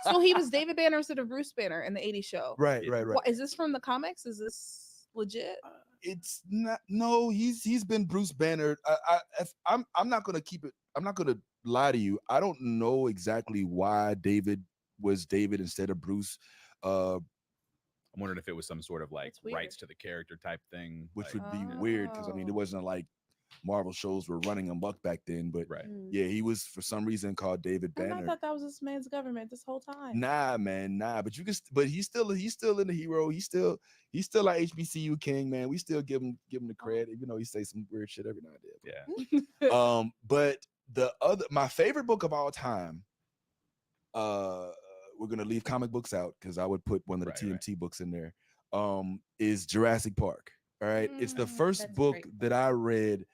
so he was David Banner instead of Bruce Banner in the 80s show. Right. What, is this from the comics? Is this legit? It's not. No, he's been Bruce Banner. I'm not gonna keep it. I'm not gonna lie to you. I don't know exactly why David was David instead of Bruce. I'm wondering if it was some sort of like That's weird. rights to the character type thing, Which like, would be weird, because I mean it wasn't like Marvel shows were running amok back then, but right. yeah, he was for some reason called David And Banner. I thought that was this man's government this whole time. Nah, man, nah. But he's still in the hero. He's still our HBCU king, man. We still give him the credit, even though he say some weird shit every now and then. Yeah. But my favorite book of all time, we're gonna leave comic books out because I would put one of the TMT books in there. Is Jurassic Park. All right, it's the first book that I read,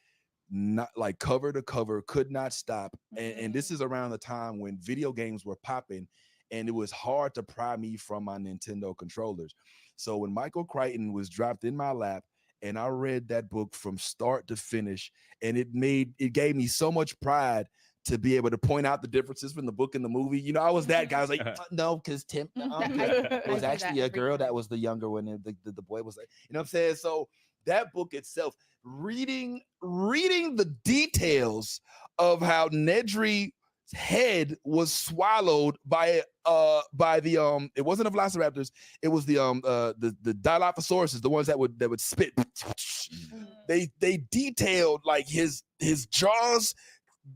not like cover to cover, could not stop. And this is around the time when video games were popping, and it was hard to pry me from my Nintendo controllers. So when Michael Crichton was dropped in my lap, and I read that book from start to finish, and it gave me so much pride to be able to point out the differences from the book and the movie. You know, I was that guy. I was like, no, because Tim, it was actually a girl that was the younger one, and the boy was like, you know what I'm saying? So that book itself, reading the details of how Nedry's head was swallowed by the it wasn't a velociraptors, it was the Dilophosaurus, the ones that would spit. They detailed like his jaws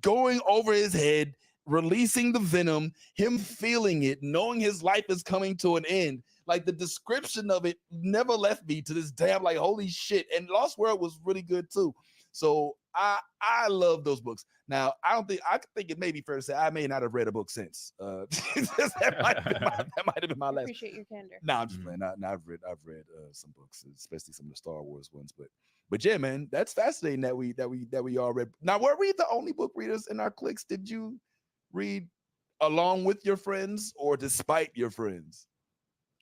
going over his head, releasing the venom, him feeling it, knowing his life is coming to an end. Like the description of it never left me to this day. I'm like, holy shit. And Lost World was really good too. So I love those books. Now, I think it may be fair to say I may not have read a book since. That might have been my last. Appreciate your candor. Nah, I'm just playing. I've read some books, especially some of the Star Wars ones. But yeah, man, that's fascinating that we all read. Now, were we the only book readers in our cliques? Did you read along with your friends or despite your friends?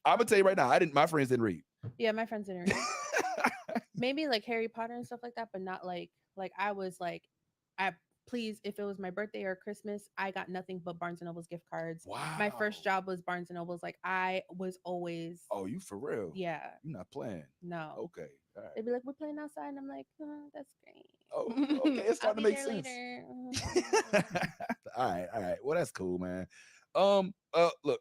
I'm gonna tell you right now, my friends didn't read. Yeah, my friends didn't read. Maybe like Harry Potter and stuff like that, but not like I was like, please, if it was my birthday or Christmas, I got nothing but Barnes and Noble's gift cards. Wow. My first job was Barnes and Noble's. Like I was always. Oh, you for real? Yeah. You're not playing. No. Okay. All right. They'd be like, we're playing outside, and I'm like, oh, that's great. Oh, okay. It's starting to make sense. Later. All right. Well, that's cool, man. Look,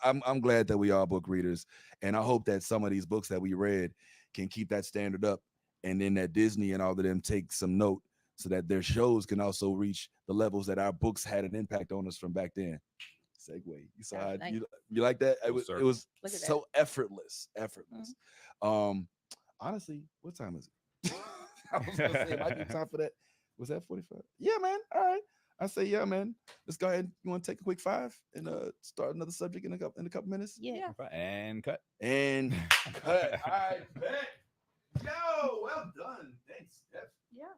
I'm glad that we are book readers, and I hope that some of these books that we read can keep that standard up, and then that Disney and all of them take some note so that their shows can also reach the levels that our books had an impact on us from back then. Segue. You saw how nice. you like that? It was so that. effortless. Mm-hmm. Honestly, what time is it? I was gonna say it might be time for that. Was that 45? Yeah, man. All right. I say, yeah, man. Let's go ahead. You want to take a quick 5 and start another subject in a couple minutes? Yeah. And cut. And cut. All right, bet. Yo, well done. Thanks, Steph. Yeah.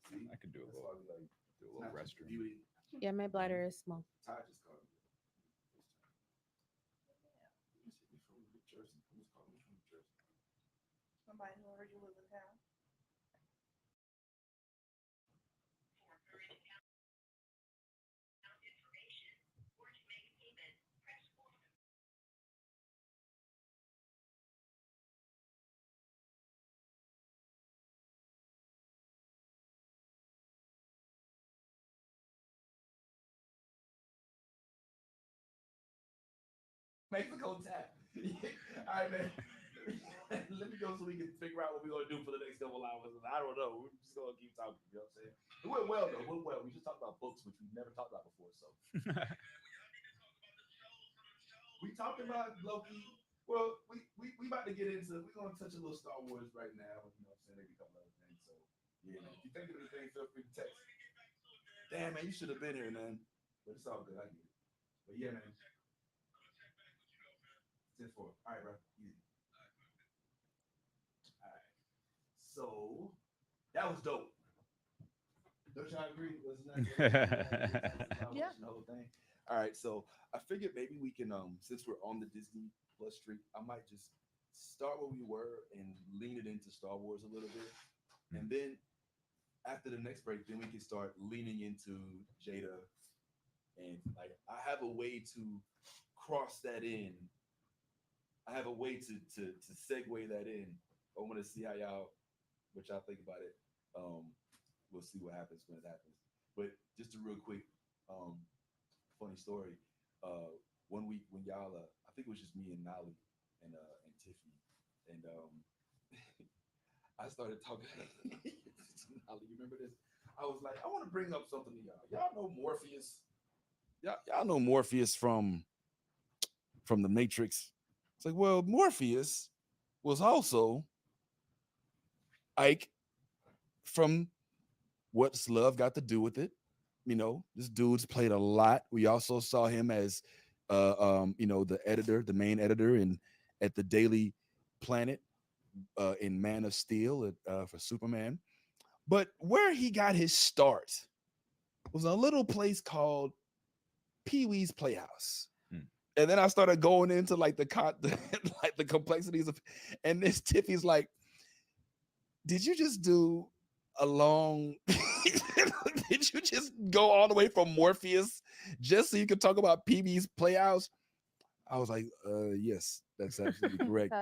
See, I could do a little restroom. Yeah, my bladder is small. Ty just called me. Somebody who heard you live in town. Mexico tap. All right, man. Let me go so we can figure out what we're gonna do for the next couple hours. I don't know. We're just gonna keep talking. You know what I'm saying? It went well though. It went well. We just talked about books, which we've never talked about before. So we talked about Loki. Well, we about to get into. We're gonna touch a little Star Wars right now. You know what I'm saying? Maybe a couple other things. So yeah, man. If you think of anything, feel free to text. Damn, man, you should have been here, man. But it's all good. I get it. But yeah, man. 10-4. All right, bro. Easy. All right. So that was dope. Don't y'all agree? Wasn't that Yeah. The whole thing. All right. So I figured maybe we can, since we're on the Disney Plus streak, I might just start where we were and lean it into Star Wars a little bit, and then after the next break, then we can start leaning into Jada, and like I have a way to cross that in. I have a way to segue that in. I want to see what y'all think about it. We'll see what happens when it happens. But just a real quick, funny story. One week when y'all, I think it was just me and Nolly and Tiffany, and I started talking. Nolly, you remember this? I was like, I want to bring up something to y'all. Y'all know Morpheus. Y'all know Morpheus from the Matrix. It's like, well, Morpheus was also Ike from What's Love Got to Do with It. You know, this dude's played a lot. We also saw him as, the editor, the main editor at the Daily Planet in Man of Steel for Superman. But where he got his start was a little place called Pee-wee's Playhouse. And then I started going into like like the complexities of, and this Tiffy's like, did you just do a long, did you just go all the way from Morpheus just so you could talk about PB's Playhouse? I was like, yes, that's absolutely correct.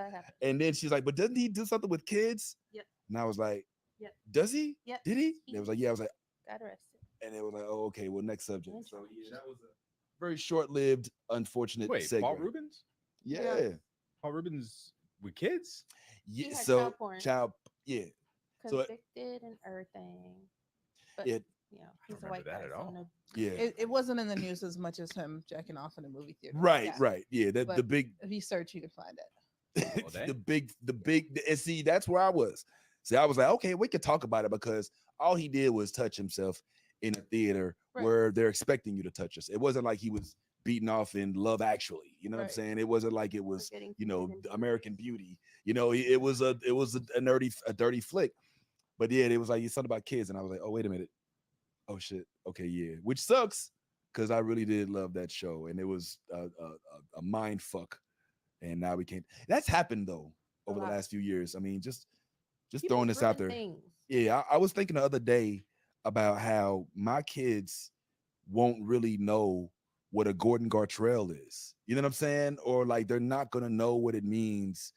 And then she's like, but doesn't he do something with kids? Yep. And I was like, yep. Does he? Yep. Did he? And it was like, yeah. I was like, got arrested. And it was like, oh, okay, well, next subject. So yeah, that was a very short-lived, unfortunate segue. Paul Rubens? Yeah. Paul Rubens with kids? Yeah. So child porn. Yeah. Convicted and everything. But he's a white guy. At all. No, yeah. It wasn't in the news as much as him jacking off in a movie theater. Right. Yeah. The big. If you search, you can find it. the big. And see, that's where I was. See, I was like, okay, we could talk about it because all he did was touch himself in a theater where they're expecting you to touch us. It wasn't like he was beaten off in Love Actually. You know what I'm saying? It wasn't like it was, American Beauty. It was a dirty flick. But yeah, it was like something about kids, and I was like, oh, wait a minute. Oh shit. Okay, yeah. Which sucks because I really did love that show, and it was a mind fuck. And now we can't. That's happened though over the last few years. I mean, just throwing this out there. Yeah, I was thinking the other day about how my kids won't really know what a Gordon Gartrell is. You know what I'm saying? Or like they're not gonna know what it means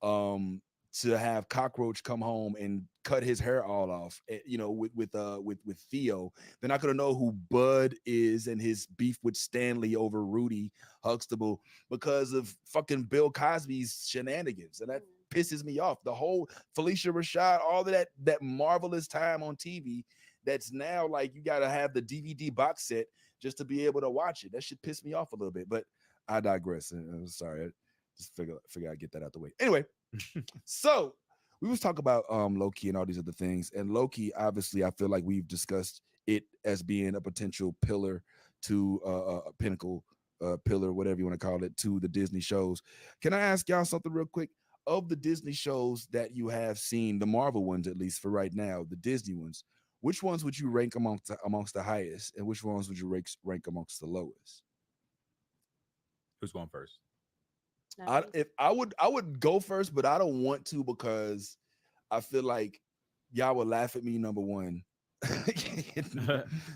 to have Cockroach come home and cut his hair all off. With Theo. They're not gonna know who Bud is and his beef with Stanley over Rudy Huxtable because of fucking Bill Cosby's shenanigans. And that pisses me off. The whole Felicia Rashad, all of that marvelous time on TV. That's now like you gotta have the DVD box set just to be able to watch it. That should piss me off a little bit, but I digress. I'm sorry. I just figure I'd get that out the way. Anyway, so we was talking about Loki and all these other things. And Loki, obviously, I feel like we've discussed it as being a potential pillar to a pinnacle pillar, whatever you want to call it, to the Disney shows. Can I ask y'all something real quick? Of the Disney shows that you have seen, the Marvel ones at least for right now, the Disney ones, which ones would you rank amongst the highest, and which ones would you rank amongst the lowest? Who's going first? I would go first, but I don't want to because I feel like y'all would laugh at me. Number one,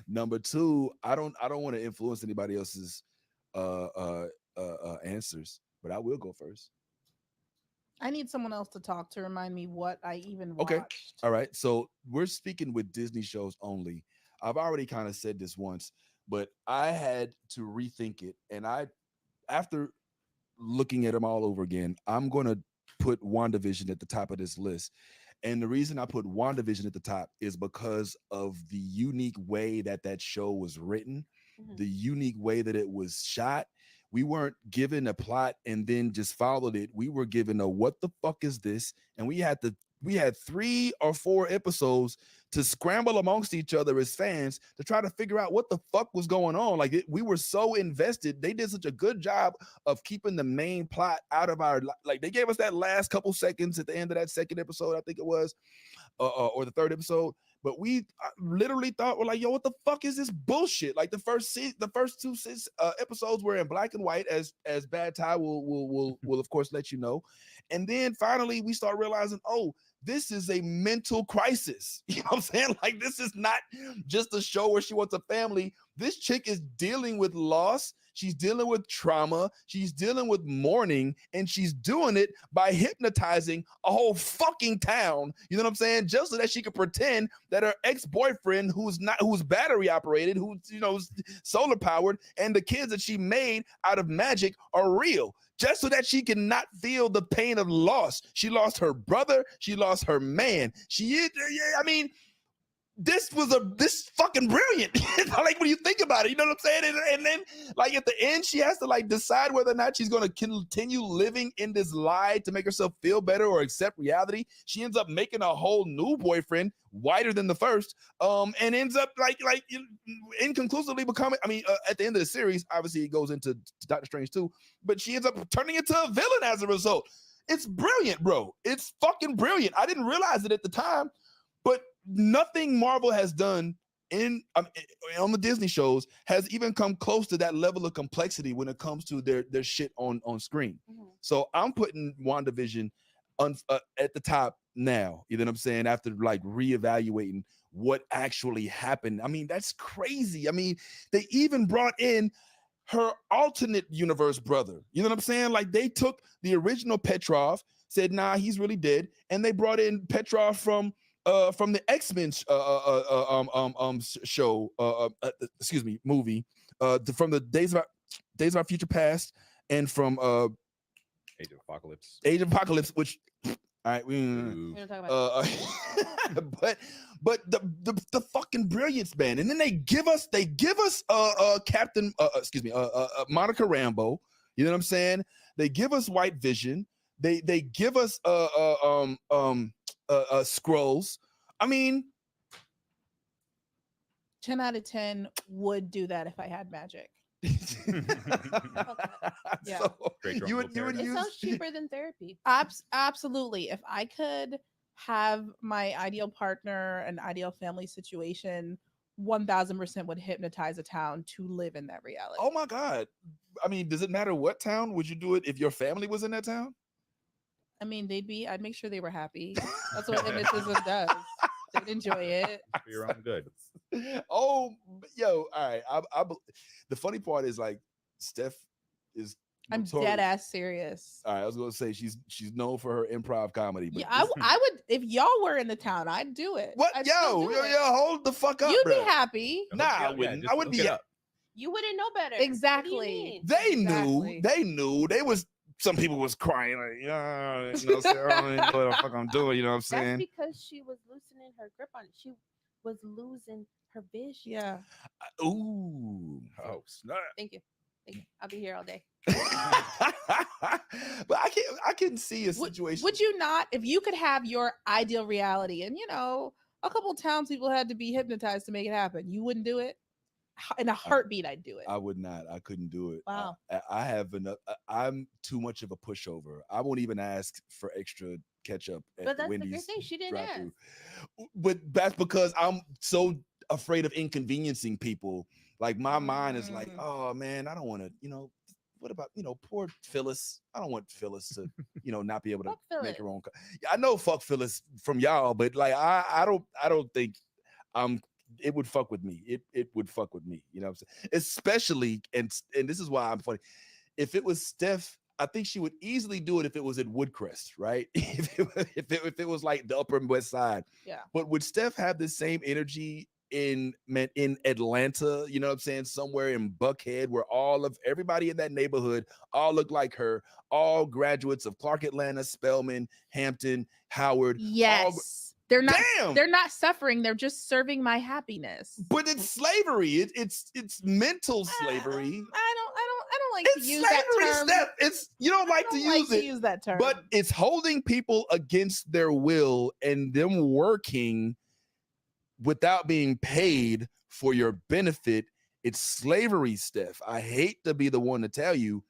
number two, I don't want to influence anybody else's answers, but I will go first. I need someone else to talk to remind me what I even watched. Okay. All right. So we're speaking with Disney shows only. I've already kind of said this once, but I had to rethink it. And after looking at them all over again, I'm going to put WandaVision at the top of this list. And the reason I put WandaVision at the top is because of the unique way that show was written, the unique way that it was shot. We weren't given a plot and then just followed it. We were given a what the fuck is this? And we had 3 or 4 episodes to scramble amongst each other as fans to try to figure out what the fuck was going on. Like we were so invested. They did such a good job of keeping the main plot out of our, like they gave us that last couple seconds at the end of that second episode, I think it was, or the third episode. But we literally thought, we're like, yo, what the fuck is this bullshit? Like the first 2 episodes were in black and white, as Bad Ty will of course let you know. And then finally we start realizing, oh, this is a mental crisis. You know what I'm saying? Like this is not just a show where she wants a family. This chick is dealing with loss. She's dealing with trauma. She's dealing with mourning, and she's doing it by hypnotizing a whole fucking town. You know what I'm saying? Just so that she could pretend that her ex-boyfriend, who's battery operated, who's solar powered, and the kids that she made out of magic are real. Just so that she can not feel the pain of loss. She lost her brother. She lost her man. This fucking brilliant. Like when you think about it, you know what I'm saying? And then like at the end, she has to like decide whether or not she's going to continue living in this lie to make herself feel better or accept reality. She ends up making a whole new boyfriend, whiter than the first, and ends up like inconclusively becoming, at the end of the series, obviously it goes into Doctor Strange too, but she ends up turning into a villain as a result. It's brilliant, bro. It's fucking brilliant. I didn't realize it at the time, but nothing Marvel has done on the Disney shows has even come close to that level of complexity when it comes to their shit on screen. So I'm putting WandaVision at the top now. You know what I'm saying? After like reevaluating what actually happened. I mean, that's crazy. I mean, they even brought in her alternate universe brother. You know what I'm saying? Like they took the original Petrov, said, nah, he's really dead, and they brought in Petrov from the X-Men show, movie, from the Days of Our Future Past, and from Age of Apocalypse. Which, all right, we don't talk about but the fucking brilliance, man. And then they give us Captain Monica Rambeau. You know what I'm saying? They give us White Vision. They give us Scrolls. I mean, 10 out of 10 would do that if I had magic. Yeah. So you would it sounds cheaper than therapy. Absolutely. If I could have my ideal partner, an ideal family situation, 1000% would hypnotize a town to live in that reality. Oh my God. I mean, does it matter what town? Would you do it if your family was in that town? I mean, I'd make sure they were happy. That's what hypnotism does. They'd enjoy it. For your own good. Oh, yo, all right. The funny part is like Steph is I'm dead ass serious. All right, I was gonna say she's known for her improv comedy. But yeah, I would if y'all were in the town, I'd do it. What? I'd yo, hold the fuck up. You'd bro. be happy. Nah, I wouldn't. I wouldn't be. You wouldn't know better. Exactly. They knew. They was. Some people was crying like, yeah, you know, Sarah, I don't know what the fuck I'm doing. You know what I'm saying? That's because she was loosening her grip on it. She was losing her vision. Yeah. Ooh. Oh, snap. Thank you. I'll be here all day. But I can see a situation. Would you not, if you could have your ideal reality and a couple townspeople had to be hypnotized to make it happen, you wouldn't do it? In a heartbeat, I'd do it. I would not. I couldn't do it. Wow. I have enough. I'm too much of a pushover. I won't even ask for extra ketchup at but that's Wendy's. The good thing. She didn't ask. But that's because I'm so afraid of inconveniencing people. Like my mind is like, oh man, I don't want to. What about poor Phyllis? I don't want Phyllis to not be able to make her own. I know fuck Phyllis from y'all, but like I don't think it would fuck with me. It would fuck with me. You know what I'm saying? Especially, and this is why I'm funny. If it was Steph, I think she would easily do it if it was at Woodcrest, right? if it was like the Upper West Side. Yeah. But would Steph have the same energy in Atlanta? You know what I'm saying? Somewhere in Buckhead, where everybody in that neighborhood all look like her, all graduates of Clark Atlanta, Spelman, Hampton, Howard. Yes. They're not suffering. They're just serving my happiness. But it's slavery. It's mental slavery. I don't like to use that term. Steph. You don't like to use that term. But it's holding people against their will and them working without being paid for your benefit. It's slavery, Steph. I hate to be the one to tell you,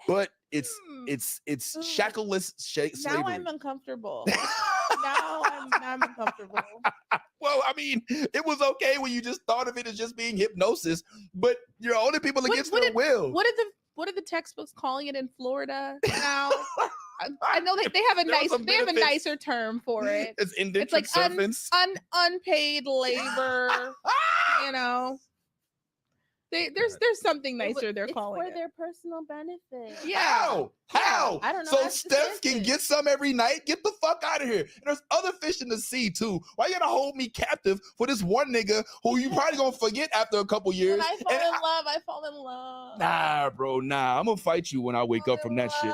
but it's shackleless slavery. Now I'm uncomfortable. Now I'm uncomfortable. Well, I mean, it was okay when you just thought of it as just being hypnosis, but you're only people against their will. What are the textbooks calling it in Florida now? I know they have a nicer term for it. It's indentured like servants. Unpaid labor. There's something nicer they're calling it. For their personal benefit. Yeah. How? I don't know. So Steph can get some every night. Get the fuck out of here. And there's other fish in the sea too. Why you gotta hold me captive for this one nigga who you probably gonna forget after a couple years? When I fall in love. Nah, bro. Nah, I'm gonna fight you when I wake up from that shit.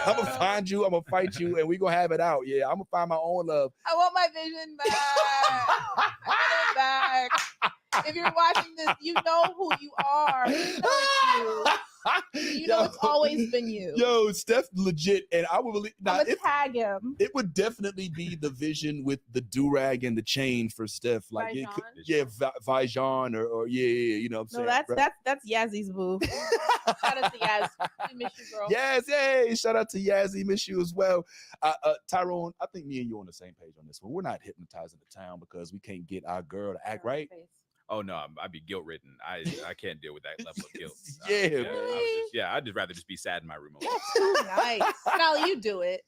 I'm gonna find you. I'm gonna fight you, and we gonna have it out. Yeah, I'm gonna find my own love. I want my vision back. I want it back. If you're watching this, you know who you are. You know it's always been you. Yo, Steph legit, and I would believe. I'm gonna tag him. It would definitely be the vision with the do-rag and the chain for Steph. Like, Vijon or you know what I'm saying? No, that's Yazzy's boo. Shout out to Yaz. We miss you, girl. Yes, hey, shout out to Yazzie, miss you as well. Tyrone, I think me and you on the same page on this one. We're not hypnotizing the town because we can't get our girl to act right. Oh no, I'd be guilt ridden. I can't deal with that level of guilt. I'd just rather just be sad in my room. That's too nice. Nolly, you do it.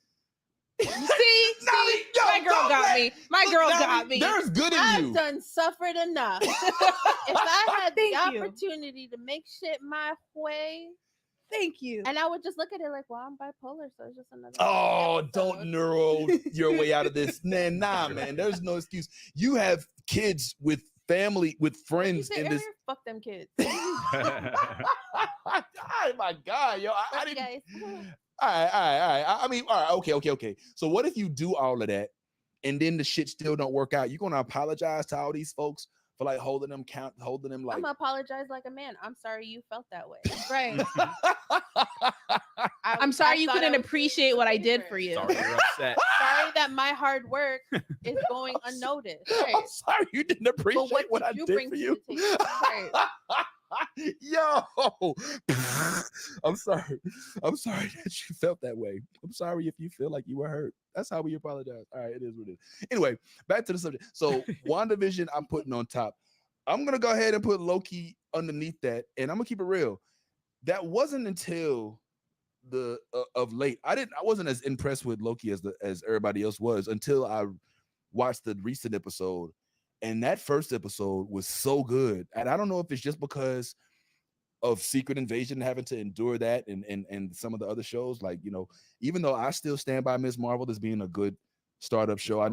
See, Nolly, yo, my girl got me. My girl got me. There's good in you. I've done suffered enough. If I had the Thank you. opportunity to make shit my way, thank you. and I would just look at it like, well, I'm bipolar, so it's just another. Oh, episode. don't neuro your way out of this, man. Nah, man. There's no excuse. You have kids with family, with friends in this. Fuck them kids. Oh my God, yo! I didn't. Guys. All right. I mean, all right, okay. So what if you do all of that and then the shit still don't work out? You gonna apologize to all these folks for like holding them like? I'm gonna apologize like a man. I'm sorry you felt that way. Right. I'm sorry you couldn't appreciate what I did for you. Sorry you're upset. Sorry that my hard work is going unnoticed. Right. I'm sorry you didn't appreciate what I did for you. Right. Yo, I'm sorry that you felt that way. I'm sorry if you feel like you were hurt. That's how we apologize. All right, it is what it is. Anyway, back to the subject. So WandaVision I'm putting on top. I'm gonna go ahead and put Loki underneath that, and I'm gonna keep it real. That wasn't until the of late. I wasn't as impressed with Loki as everybody else was until I watched the recent episode. And that first episode was so good. And I don't know if it's just because of Secret Invasion having to endure that and some of the other shows. Like, you know, even though I still stand by Ms. Marvel as being a good startup show, I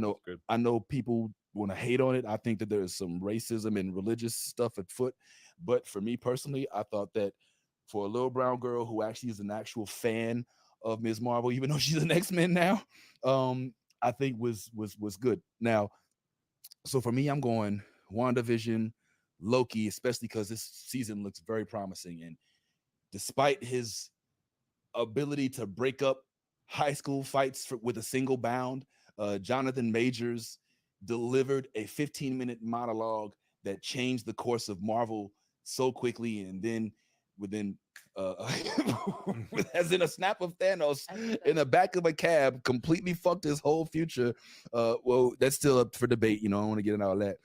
know people want to hate on it. I think that there is some racism and religious stuff at foot. But for me personally, I thought that for a little brown girl who actually is an actual fan of Ms. Marvel, even though she's an X-Men now, I think was good. Now, so for me, I'm going WandaVision, Loki, especially because this season looks very promising. And despite his ability to break up high school fights with a single bound, Jonathan Majors delivered a 15-minute monologue that changed the course of Marvel so quickly. And then within as in a snap of Thanos in the back of a cab, completely fucked his whole future. Well, that's still up for debate, you know. I don't want to get into all that.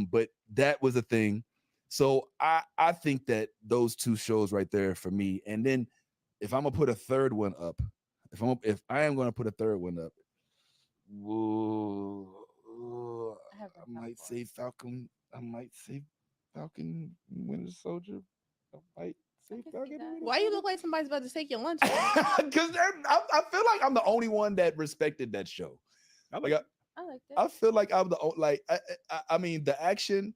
But that was a thing. So I think that those two shows right there for me. And then if I'm gonna put a third one up, if I am gonna put a third one up, I might say Falcon. I might say Falcon Winter Soldier. I might say Falcon. Why you look like somebody's about to take your lunch? Because I feel like I'm the only one that respected that show. I liked it. I feel like I'm the like. I mean, the action.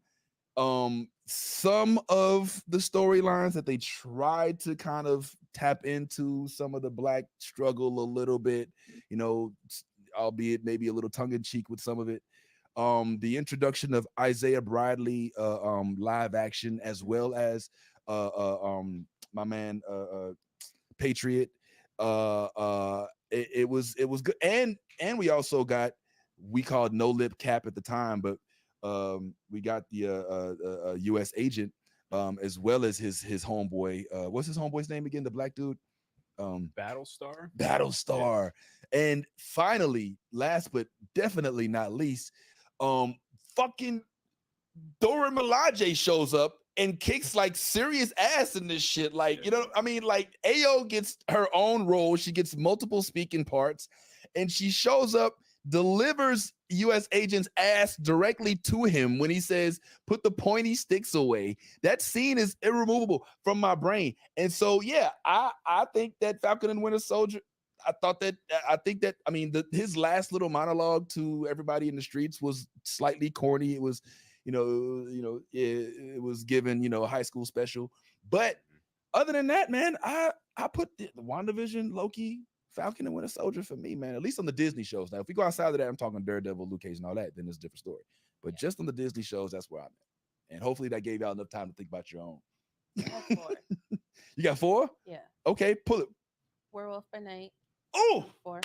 Some of the storylines that they tried to kind of tap into some of the Black struggle a little bit, you know, albeit maybe a little tongue in cheek with some of it. The introduction of Isaiah Bradley, live action, as well as my man Patriot. It was good, and we also got, we called No Lip Cap at the time, but we got the U.S. agent, as well as his homeboy. What's his homeboy's name again? The black dude. Battlestar. Battlestar. Yeah. And finally, last but definitely not least, fucking Dora Milaje shows up and kicks like serious ass in this shit. Like, you know, I mean, like Ayo gets her own role. She gets multiple speaking parts, and she shows up, delivers U.S. agent's ass directly to him when he says, "Put the pointy sticks away." That scene is irremovable from my brain. And so, yeah, I think that Falcon and Winter Soldier, I mean, his last little monologue to everybody in the streets was slightly corny. It was, it was given, a high school special. But other than that, man, I put the WandaVision, Loki, Falcon and Winter Soldier for me, man, at least on the Disney shows. Now, if we go outside of that, I'm talking Daredevil, Luke Cage, and all that, then it's a different story. But just on the Disney shows, that's where I'm at. And hopefully that gave y'all enough time to think about your own. I have 4. You got 4? Yeah. Okay, pull it. Werewolf by Night. Oh! 4.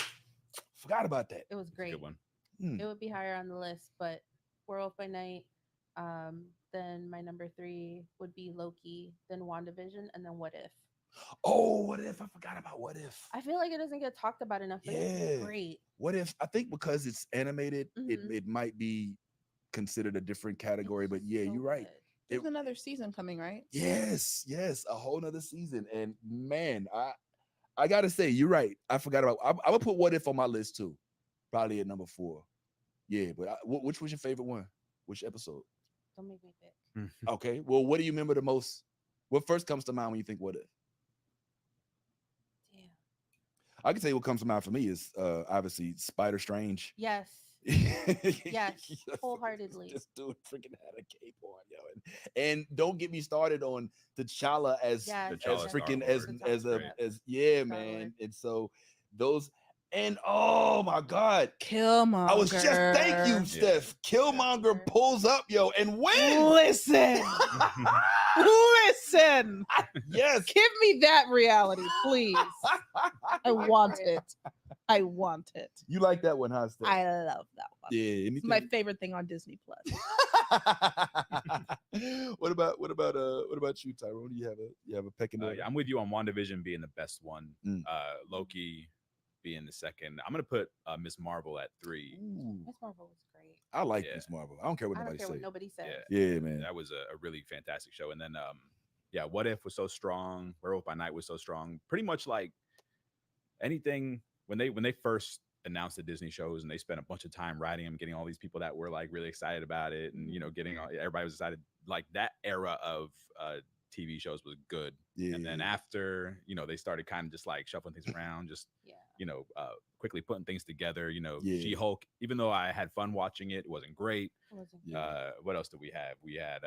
Forgot about that. It was great. Good one. It would be higher on the list, but Werewolf by Night. Then my number 3 would be Loki, then WandaVision, and then What If. Oh, What If? I forgot about What If. I feel like it doesn't get talked about enough, but it's great. What If? I think because it's animated, it might be considered a different category, but yeah, you're right. There's another season coming, right? Yes, a whole nother season. And man, I gotta say, you're right. I forgot about. I would put What If on my list too, probably at number 4. Yeah, but which was your favorite one? Which episode? Don't make me pick. Okay, well, what do you remember the most? What first comes to mind when you think What If? Damn. I can tell you what comes to mind for me is obviously Spider Strange. Yes. Yes, wholeheartedly. This dude freaking had a cape on, yo, and don't get me started on T'Challa as freaking as man. And so those, and oh my God, Killmonger. I was just thank you, Steph. Killmonger pulls up, yo, and wins. Listen, listen. Yes, give me that reality, please. I want it. I want it. You like that one, huh, Steph? I love that one. Yeah, it's my favorite thing on Disney Plus. What about you, Tyrone? Do you have a pecking order? I'm with you on WandaVision being the best one. Loki being the second. I'm gonna put Miss Marvel at 3. Miss Marvel was great. I like Miss Marvel. I don't care what nobody says. Yeah, man. That was a really fantastic show. And then What If was so strong. Werewolf by Night was so strong. Pretty much like anything when they first announced the Disney shows and they spent a bunch of time writing them, getting all these people that were like really excited about it, and getting everybody was excited. Like that era of TV shows was good. And then after they started kind of just like shuffling things around, just quickly putting things together. She-Hulk, even though I had fun watching it, it wasn't great. What else did we have? We had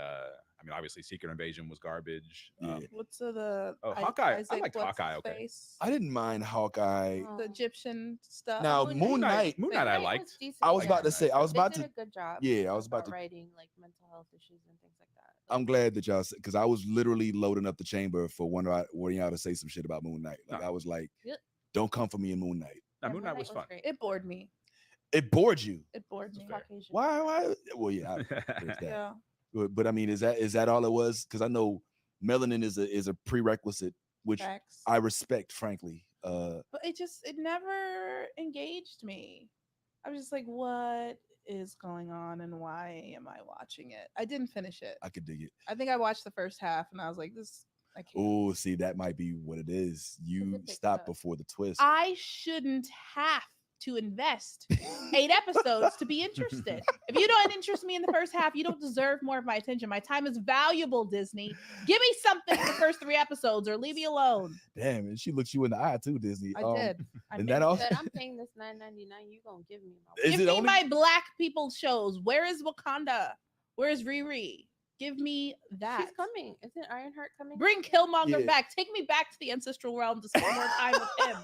obviously Secret Invasion was garbage. What's the Hawkeye? I liked Hawkeye. Okay, I didn't mind Hawkeye. The Egyptian stuff. Now Moon Knight I liked. I was about to say. I was about to. Did a good job. Yeah, I was about to writing like mental health issues and things like that. I'm glad that y'all said, because I was literally loading up the chamber for one of y'all to say some shit about Moon Knight. Like I was like, don't come for me in Moon Knight. Moon Knight was fun. Great. It bored me. It bored you. It bored me. Why? Well, yeah. Yeah. But I mean, is that all it was? Because I know melanin is a prerequisite, which I respect, frankly. But it never engaged me. I was just like, what is going on and why am I watching it? I didn't finish it. I could dig it. I think I watched the first half and I was like, I can't. Oh, see, that might be what it is. You stopped before the twist. I shouldn't have to invest 8 episodes to be interested. If you don't interest me in the first half, you don't deserve more of my attention. My time is valuable, Disney. Give me something in the first 3 episodes or leave me alone. Damn, and she looked you in the eye too, Disney. I did. And that also I'm paying this $9.99. You gonna give me my Black people shows. Where is Wakanda? Where is Riri? Give me that. She's coming. Isn't Ironheart coming? Bring Killmonger back. Take me back to the ancestral realm to spend more time with him.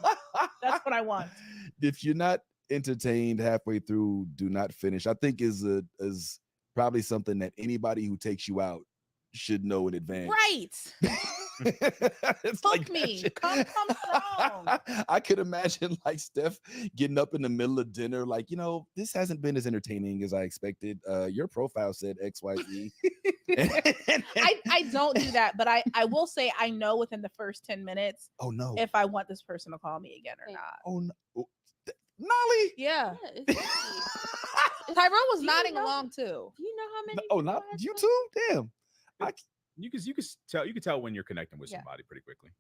That's what I want. If you're not entertained halfway through, do not finish. I think is probably something that anybody who takes you out should know in advance. Right. It's Book like me. Come strong. I could imagine like Steph getting up in the middle of dinner, like, this hasn't been as entertaining as I expected. Your profile said XYZ. I don't do that, but I will say I know within the first 10 minutes. Oh no. If I want this person to call me again or not. Oh no. Nolly. Yeah. Tyrone was nodding along too. Do you know how many? Oh, not you too? Damn. You can tell when you're connecting with somebody pretty quickly.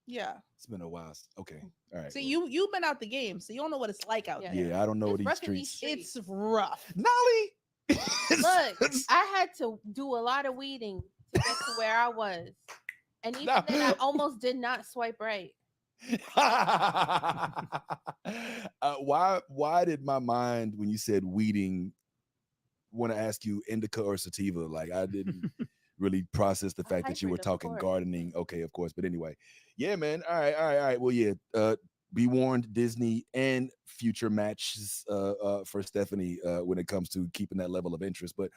Yeah. It's been a while. Okay. All right. So you've been out the game, so you don't know what it's like out there. Yeah, I don't know these streets. It's rough. Nolly. Look, I had to do a lot of weeding to get to where I was. And even then I almost did not swipe right. Why did my mind, when you said weeding, want to ask you indica or sativa? Like I didn't really process the fact that you were talking gardening. Okay, of course. But anyway, yeah, man. All right. Well, yeah. Be warned, Disney and future matches for Stephanie when it comes to keeping that level of interest. But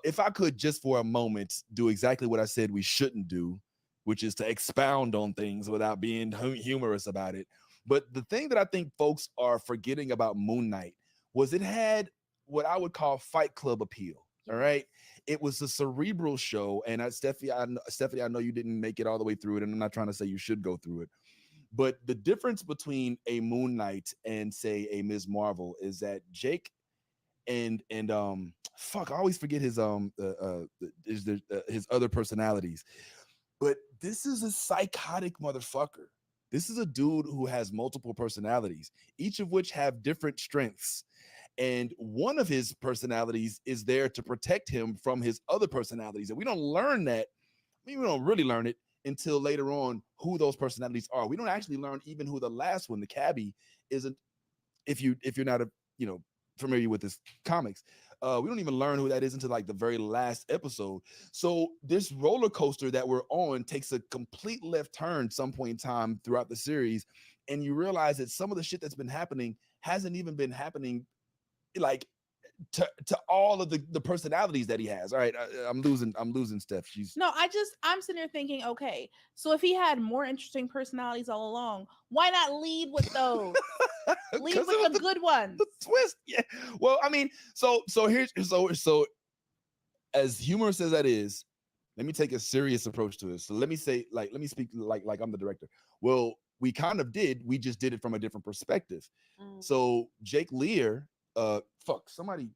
if I could just for a moment do exactly what I said we shouldn't do, which is to expound on things without being humorous about it. But the thing that I think folks are forgetting about Moon Knight was it had what I would call Fight Club appeal. All right. It was a cerebral show. And Stephanie, I know you didn't make it all the way through it. And I'm not trying to say you should go through it. But the difference between a Moon Knight and, say, a Ms. Marvel is that Jake fuck, I always forget his his other personalities. But this is a psychotic motherfucker. This is a dude who has multiple personalities, each of which have different strengths. And one of his personalities is there to protect him from his other personalities. And we don't learn that. I mean, we don't really learn it until later on who those personalities are. We don't actually learn even who the last one, the cabbie, isn't. If you're not familiar with this comics, we don't even learn who that is until like the very last episode. So this roller coaster that we're on takes a complete left turn some point in time throughout the series, and you realize that some of the shit that's been happening hasn't even been happening like to all of the personalities that he has. All right, I'm losing Steph. I'm sitting here thinking, okay, so if he had more interesting personalities all along, why not lead with those? Lead with the good ones. The twist, yeah. Well, I mean, so as humorous as that is, let me take a serious approach to it. So let me speak like I'm the director. Well, we kind of did. We just did it from a different perspective. So Jake Lear. Somebody.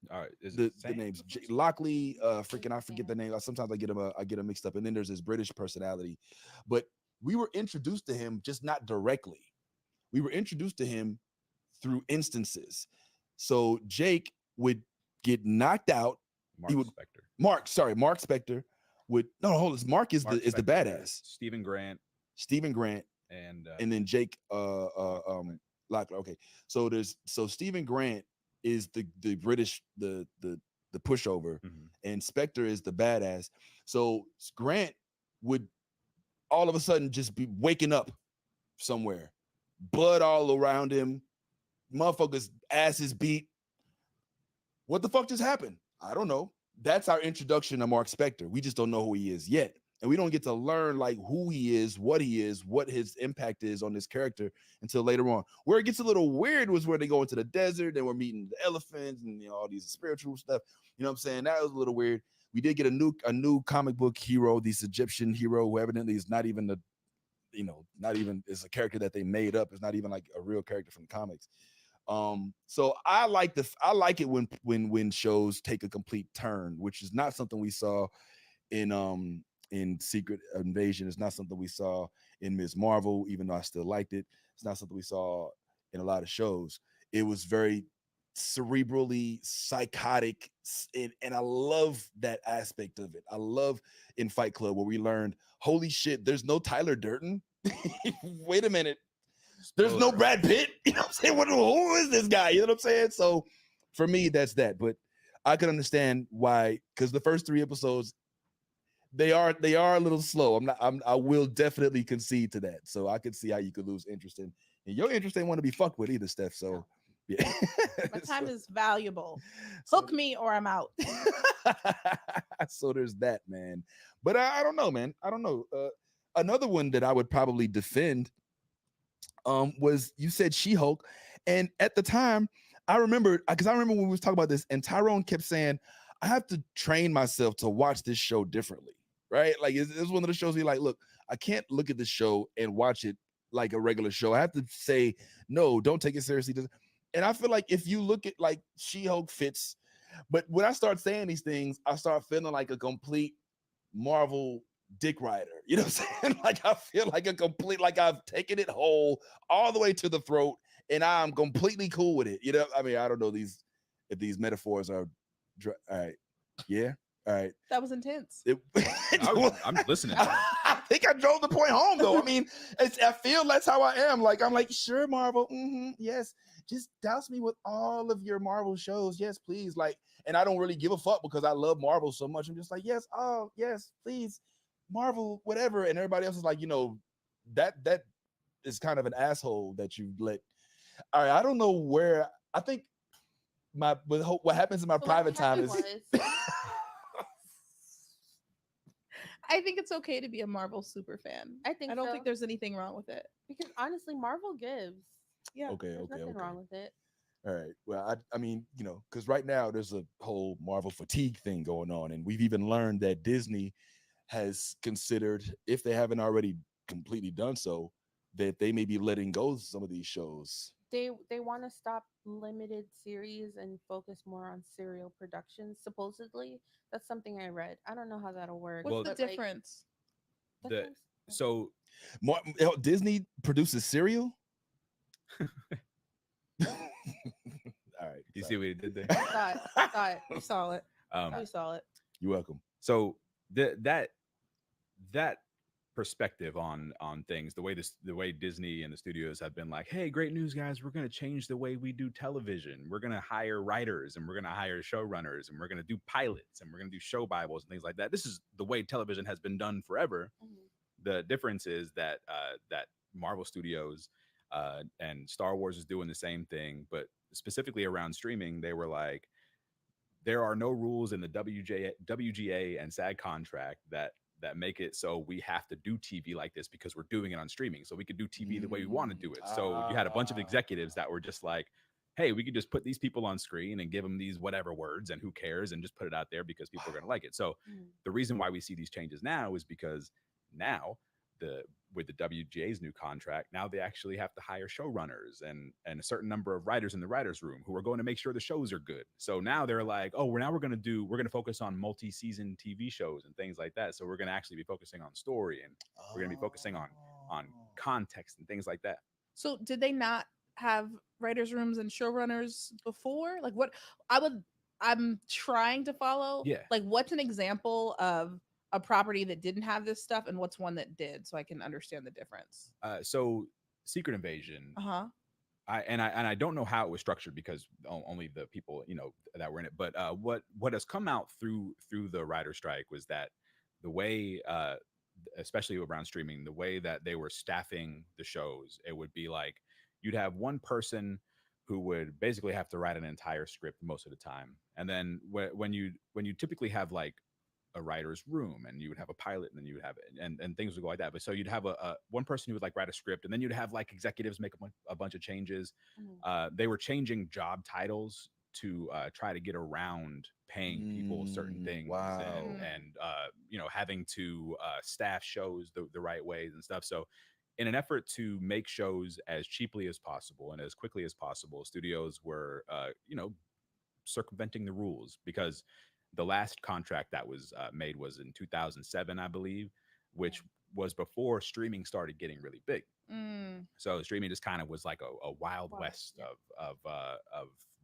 All right. The names Lockley. I forget the name. Sometimes I get them mixed up. And then there's his British personality, but we were introduced to him just not directly. We were introduced to him through instances. So Jake would get knocked out. Mark Spector would hold this. Mark is the badass. Stephen Grant, and then Jake Locklear. Okay, so Stephen Grant is the British the pushover, and Spectre is the badass. So Grant would all of a sudden just be waking up somewhere, blood all around him, motherfuckers' asses beat. What the fuck just happened? I don't know. That's our introduction to Mark Spector. We just don't know who he is yet. And we don't get to learn like who he is, what his impact is on this character until later on. Where it gets a little weird was where they go into the desert and we're meeting the elephants and all these spiritual stuff. You know what I'm saying? That was a little weird. We did get a new comic book hero, this Egyptian hero who evidently is not even is a character that they made up. It's not even like a real character from the comics. So I like it when shows take a complete turn, which is not something we saw in Secret Invasion. It's not something we saw in Ms. Marvel, even though I still liked it. It's not something we saw in a lot of shows. It was very cerebrally psychotic, and I love that aspect of it. I love in Fight Club where we learned, holy shit, there's no Tyler Durden. Wait a minute. There's no Brad Pitt. You know what I'm saying? Who is this guy? You know what I'm saying? So for me, that's that. But I can understand why, because the first 3 episodes, they are a little slow. I will definitely concede to that. So I could see how you could lose interest in, and your interest ain't want to be fucked with either, Steph. So yeah. My time is valuable. Hook me or I'm out. So there's that, man. But I don't know, man. I don't know. Another one that I would probably defend was, you said She-Hulk. And at the time, I remember when we was talking about this, and Tyrone kept saying, I have to train myself to watch this show differently. Right? Like it's one of the shows where you're like, look, I can't look at this show and watch it like a regular show. I have to say, no, don't take it seriously. And I feel like if you look at like She-Hulk fits, but when I start saying these things, I start feeling like a complete Marvel dick rider. You know what I'm saying? Like I feel like like I've taken it whole all the way to the throat and I'm completely cool with it. You know, I mean, I don't know if these metaphors are all right. Yeah. All right. That was intense. I'm listening. I think I drove the point home though. I mean, I feel that's how I am. Like, I'm like, sure, Marvel. Yes. Just douse me with all of your Marvel shows. Yes, please. Like, and I don't really give a fuck because I love Marvel so much. I'm just like, yes. Oh, yes, please. Marvel, whatever. And everybody else is like, that is kind of an asshole that you let. All right. I don't know where. I think what happens in my private time is. I think it's okay to be a Marvel super fan. I don't think there's anything wrong with it. Because honestly, Marvel gives. Yeah. Okay. Nothing wrong with it. All right. Well, I mean, because right now there's a whole Marvel fatigue thing going on, and we've even learned that Disney has considered, if they haven't already completely done so, that they may be letting go some of these shows they want to stop limited series and focus more on serial productions. Supposedly, that's something I read. I don't know how that'll work. What's Well, the but, like, difference? the so Disney produces cereal. All right, you see what he did there? I thought We saw it. Um, We saw it. You're welcome. so that perspective on things, the way Disney and the studios have been like, hey, great news, guys, we're going to change the way we do television. We're going to hire writers, and we're going to hire showrunners, and we're going to do pilots, and we're going to do show bibles and things like that. This is the way television has been done forever. The difference is that that Marvel Studios and Star Wars is doing the same thing, but specifically around streaming, they were like, there are no rules in the WGA and SAG contract that make it so we have to do TV like this because we're doing it on streaming. So we could do TV the way we want to do it. So you had a bunch of executives that were just like, hey, we could just put these people on screen and give them these whatever words and who cares, and just put it out there because people are going to like it. So the reason why we see these changes now is because now with the WGA's new contract, now they actually have to hire showrunners and a certain number of writers in the writers' room who are going to make sure the shows are good. So now they're like, oh, we're going to focus on multi-season TV shows and things like that. So we're going to actually be focusing on story, and we're going to be focusing on context and things like that. So did they not have writers' rooms and showrunners before? Like, what I'm trying to follow. Yeah. Like, what's an example of a property that didn't have this stuff, and what's one that did, so I can understand the difference? So Secret Invasion. I don't know how it was structured because only the people that were in it. But what has come out through the writer strike was that the way, especially around streaming, the way that they were staffing the shows, it would be like you'd have one person who would basically have to write an entire script most of the time, and then when you typically have like a writer's room, and you would have a pilot, and then you would have and things would go like that. But so you'd have a one person who would like write a script, and then you'd have like executives make a bunch of changes. They were changing job titles to try to get around paying people certain things. Wow. And having to staff shows the right ways and stuff. So in an effort to make shows as cheaply as possible and as quickly as possible, studios were circumventing the rules, because the last contract that was made was in 2007, I believe, which was before streaming started getting really big. So streaming just kind of was like a wild west of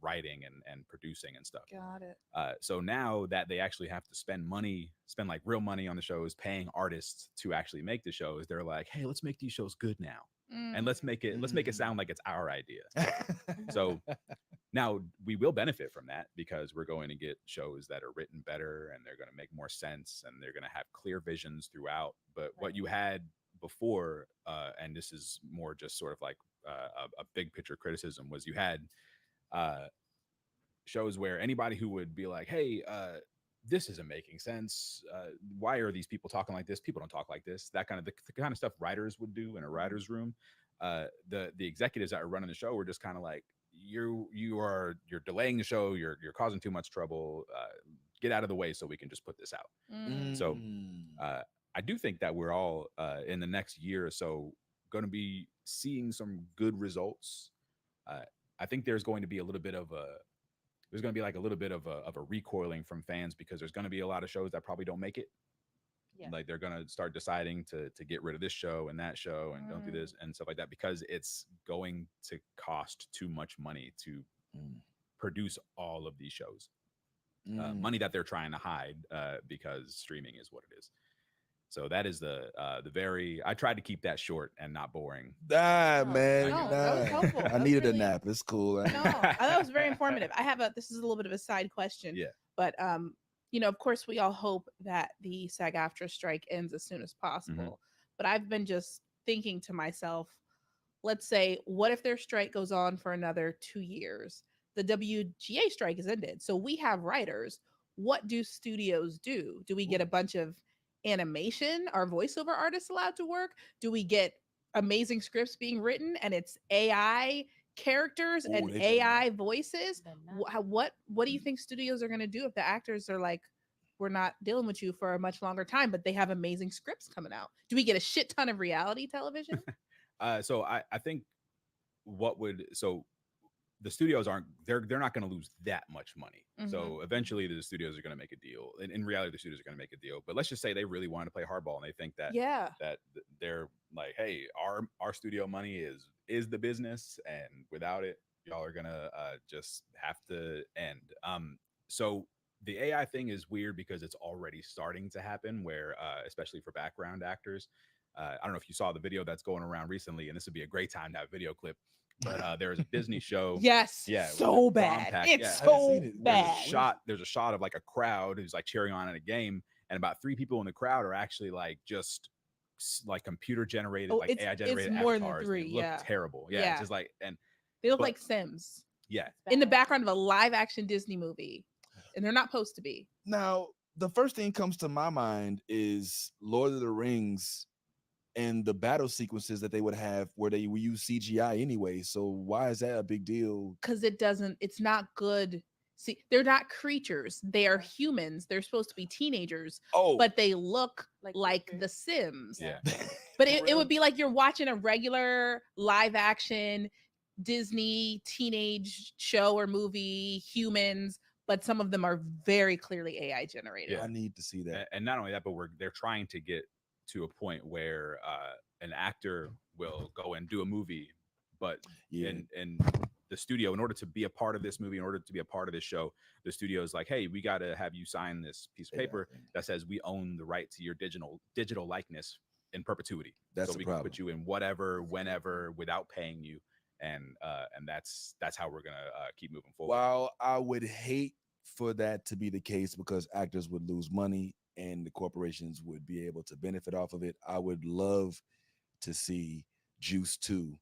writing and producing and stuff. Got it. So now that they actually have to spend like real money on the shows, paying artists to actually make the shows, they're like, hey, let's make these shows good now. And let's make it sound like it's our idea. So now we will benefit from that, because we're going to get shows that are written better, and they're going to make more sense, and they're going to have clear visions throughout. But what you had before, and this is more just sort of like a big picture criticism, was you had shows where anybody who would be like, hey, this isn't making sense. Why are these people talking like this? People don't talk like this. That kind of the kind of stuff writers would do in a writer's room. The executives that are running the show were just kind of like, you're delaying the show. You're causing too much trouble. Get out of the way so we can just put this out. So I do think that we're all in the next year or so going to be seeing some good results. I think there's going to be a little bit of a recoiling from fans, because there's going to be a lot of shows that probably don't make it. Like they're going to start deciding to get rid of this show and that show and don't do this and stuff like that, because it's going to cost too much money to produce all of these shows. Money that they're trying to hide because streaming is what it is. So that is the very. I tried to keep that short and not boring. Man. No, that was helpful. I needed a nap. It's cool. No, that was very informative. This is a little bit of a side question. Yeah. But of course, we all hope that the SAG-AFTRA strike ends as soon as possible. But I've been just thinking to myself, let's say, what if their strike goes on for another 2 years? The WGA strike is ended. So we have writers. What do studios do? Do we get a bunch of animation? Are voiceover artists allowed to work? Do we get amazing scripts being written and it's AI characters and AI voices? What do you think studios are going to do if the actors are like, we're not dealing with you for a much longer time, but they have amazing scripts coming out? Do we get a shit ton of reality television? So I think the studios they're not going to lose that much money. So eventually the studios are going to make a deal. In reality, the studios are going to make a deal. But let's just say they really want to play hardball and they think that that they're like, hey, our studio money is the business, and without it, y'all are gonna just have to end. So the AI thing is weird because it's already starting to happen. Where especially for background actors, I don't know if you saw the video that's going around recently, and this would be a great time to have a video clip. But there's a Disney show. Yes. Yeah. So bad. It's so bad. There's a shot of like a crowd who's like cheering on in a game, and about 3 people in the crowd are actually like just like computer generated, like AI generated it's more avatars. than 3. They look terrible. Yeah. It's just like, and they look like Sims. Yeah. In the background of a live action Disney movie, and they're not supposed to be. Now, the first thing comes to my mind is Lord of the Rings and the battle sequences that they would have where they would use CGI anyway. So why is that a big deal? Because it's not good. See, they're not creatures. They are humans. They're supposed to be teenagers. But they look like the Sims. Yeah. But it would be like you're watching a regular live action Disney teenage show or movie, humans, but some of them are very clearly AI generated. I need to see that. And not only that, but they're trying to get to a point where an actor will go and do a movie, but in the studio, in order to be a part of this movie, in order to be a part of this show, the studio is like, hey, we got to have you sign this piece of paper that says we own the right to your digital likeness in perpetuity. That's so we can put you in whatever, whenever, without paying you. And that's how we're gonna keep moving forward. While I would hate for that to be the case because actors would lose money and the corporations would be able to benefit off of it, I would love to see Juice 2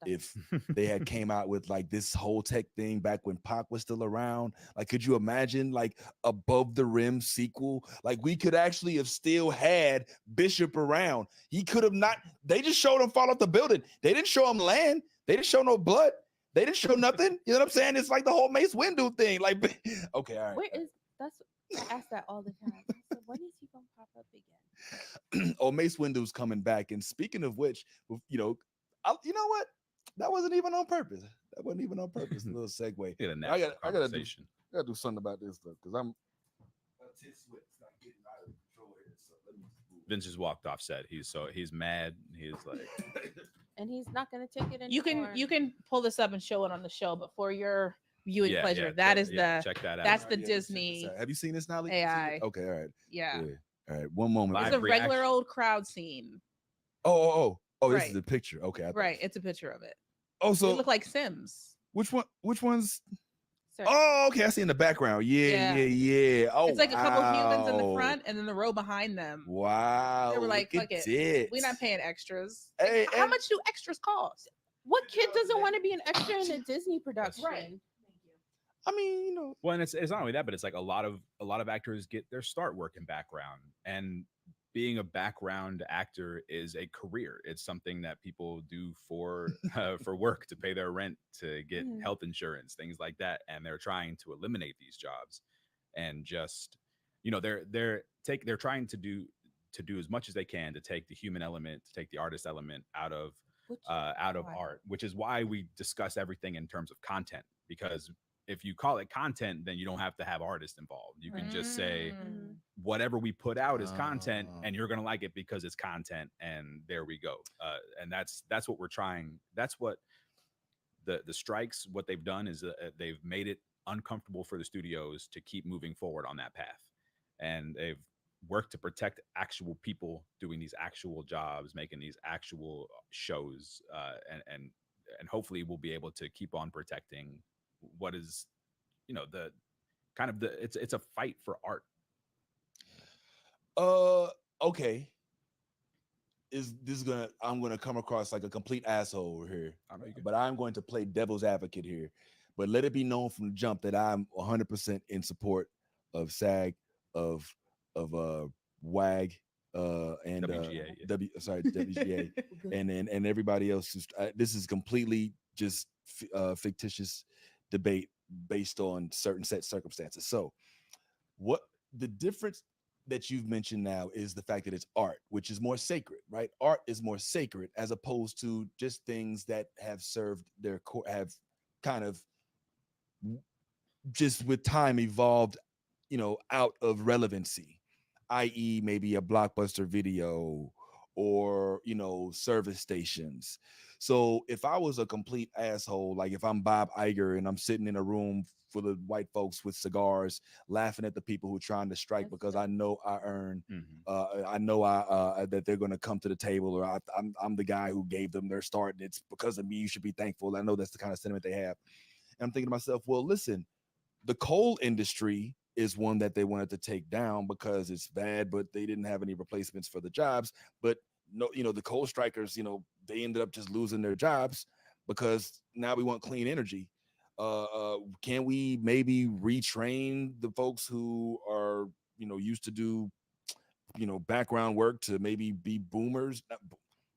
if they had came out with like this whole tech thing back when Pac was still around. Like, could you imagine like Above the Rim sequel? Like, we could actually have still had Bishop around. He could have not. They just showed him fall off the building. They didn't show him land. They didn't show no blood. They didn't show nothing. You know what I'm saying? It's like the whole Mace Windu thing. Like, okay, all right. I ask that all the time. So when is he gonna pop up again? Oh, Mace Windu's coming back. And speaking of which, you know what? That wasn't even on purpose. That wasn't even on purpose. A little segue. I gotta do something about this stuff because I'm. Vince just walked off set. He's mad. He's like, and he's not gonna take it anymore. You can pull this up and show it on the show, but for your viewing pleasure, check that out. That's the Disney. Have you seen this, Nolly? AI. Okay, all right. Yeah. All right. One moment. It's a regular old crowd scene. Oh! This is the picture. Okay. Right. It's a picture of it. Oh, so they look like Sims. Which one's? Sir. Oh, okay. I see in the background. Yeah. Oh, it's like a couple humans in the front and then the row behind them. Wow. They were like, "Fuck it, we're not paying extras." Hey, how much do extras cost? What kid doesn't want to be an extra in a Disney production? Right. I mean, you know. Well, and it's not only that, but it's like a lot of actors get their start work in background, and being a background actor is a career. It's something that people do for work, to pay their rent, to get health insurance, things like that. And they're trying to eliminate these jobs, and just, you know, they're trying to do as much as they can to take the human element, to take the artist element out of art, which is why we discuss everything in terms of content, because if you call it content, then you don't have to have artists involved. You can just say whatever we put out is content, and you're going to like it because it's content, and there we go. And that's what we're trying. That's what the strikes, what they've done is they've made it uncomfortable for the studios to keep moving forward on that path. And they've worked to protect actual people doing these actual jobs, making these actual shows. And hopefully we'll be able to keep on protecting what is, you know, the kind of it's a fight for art. Okay. I'm gonna come across like a complete asshole over here, but I'm going to play devil's advocate here. But let it be known from the jump that I'm 100% in support of SAG, of WAG, and WGA, and everybody else. This is completely just fictitious debate based on certain set circumstances. So what the difference that you've mentioned now is the fact that it's art, which is more sacred, right? Art is more sacred as opposed to just things that have served their core, have kind of just with time evolved, out of relevancy, i.e., maybe a blockbuster video or, service stations. So if I was a complete asshole, like if I'm Bob Iger and I'm sitting in a room full of white folks with cigars, laughing at the people who are trying to strike because I know I earn, I know that they're going to come to the table, or I'm the guy who gave them their start, and it's because of me. You should be thankful. I know that's the kind of sentiment they have. And I'm thinking to myself, well, listen, the coal industry is one that they wanted to take down because it's bad, but they didn't have any replacements for the jobs. But no, the coal strikers, they ended up just losing their jobs because now we want clean energy. Can we maybe retrain the folks who are, used to do, background work to maybe be boomers,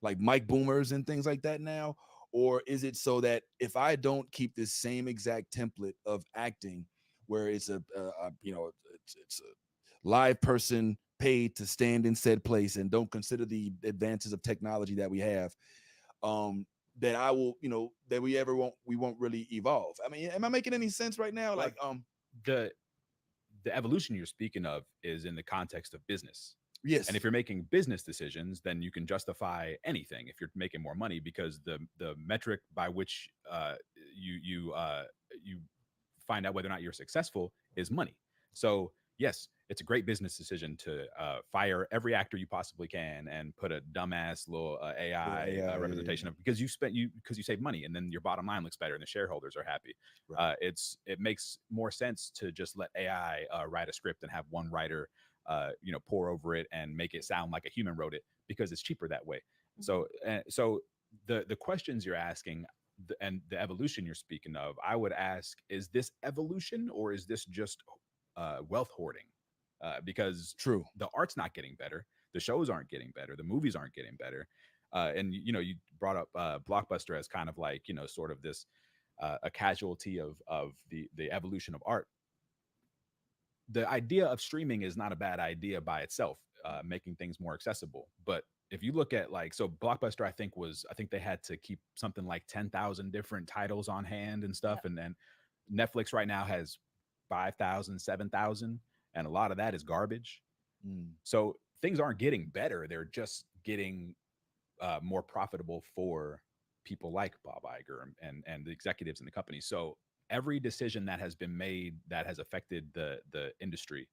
like mic boomers and things like that now? Or is it so that if I don't keep this same exact template of acting, where it's it's a live person paid to stand in said place and don't consider the advances of technology that we have, that I will, that we won't really evolve. I mean, am I making any sense right now? Like the evolution you're speaking of is in the context of business. Yes. And if you're making business decisions, then you can justify anything if you're making more money, because the metric by which you find out whether or not you're successful is money. So yes, it's a great business decision to fire every actor you possibly can and put a dumbass little AI representation of, because you save money, and then your bottom line looks better and the shareholders are happy. Right. It makes more sense to just let AI write a script and have one writer pour over it and make it sound like a human wrote it, because it's cheaper that way. Mm-hmm. So the questions you're asking and the evolution you're speaking of, I would ask, is this evolution or is this just wealth hoarding? Because true, the art's not getting better, the shows aren't getting better, the movies aren't getting better, and you brought up Blockbuster as kind of like sort of this a casualty of the evolution of art. The idea of streaming is not a bad idea by itself, making things more accessible. But if you look at Blockbuster, I think they had to keep something like 10,000 different titles on hand and stuff. Yep. And Netflix right now has 5,000, 7,000. And a lot of that is garbage. So things aren't getting better. They're just getting more profitable for people like Bob Iger and the executives in the company. So every decision that has been made that has affected the industry,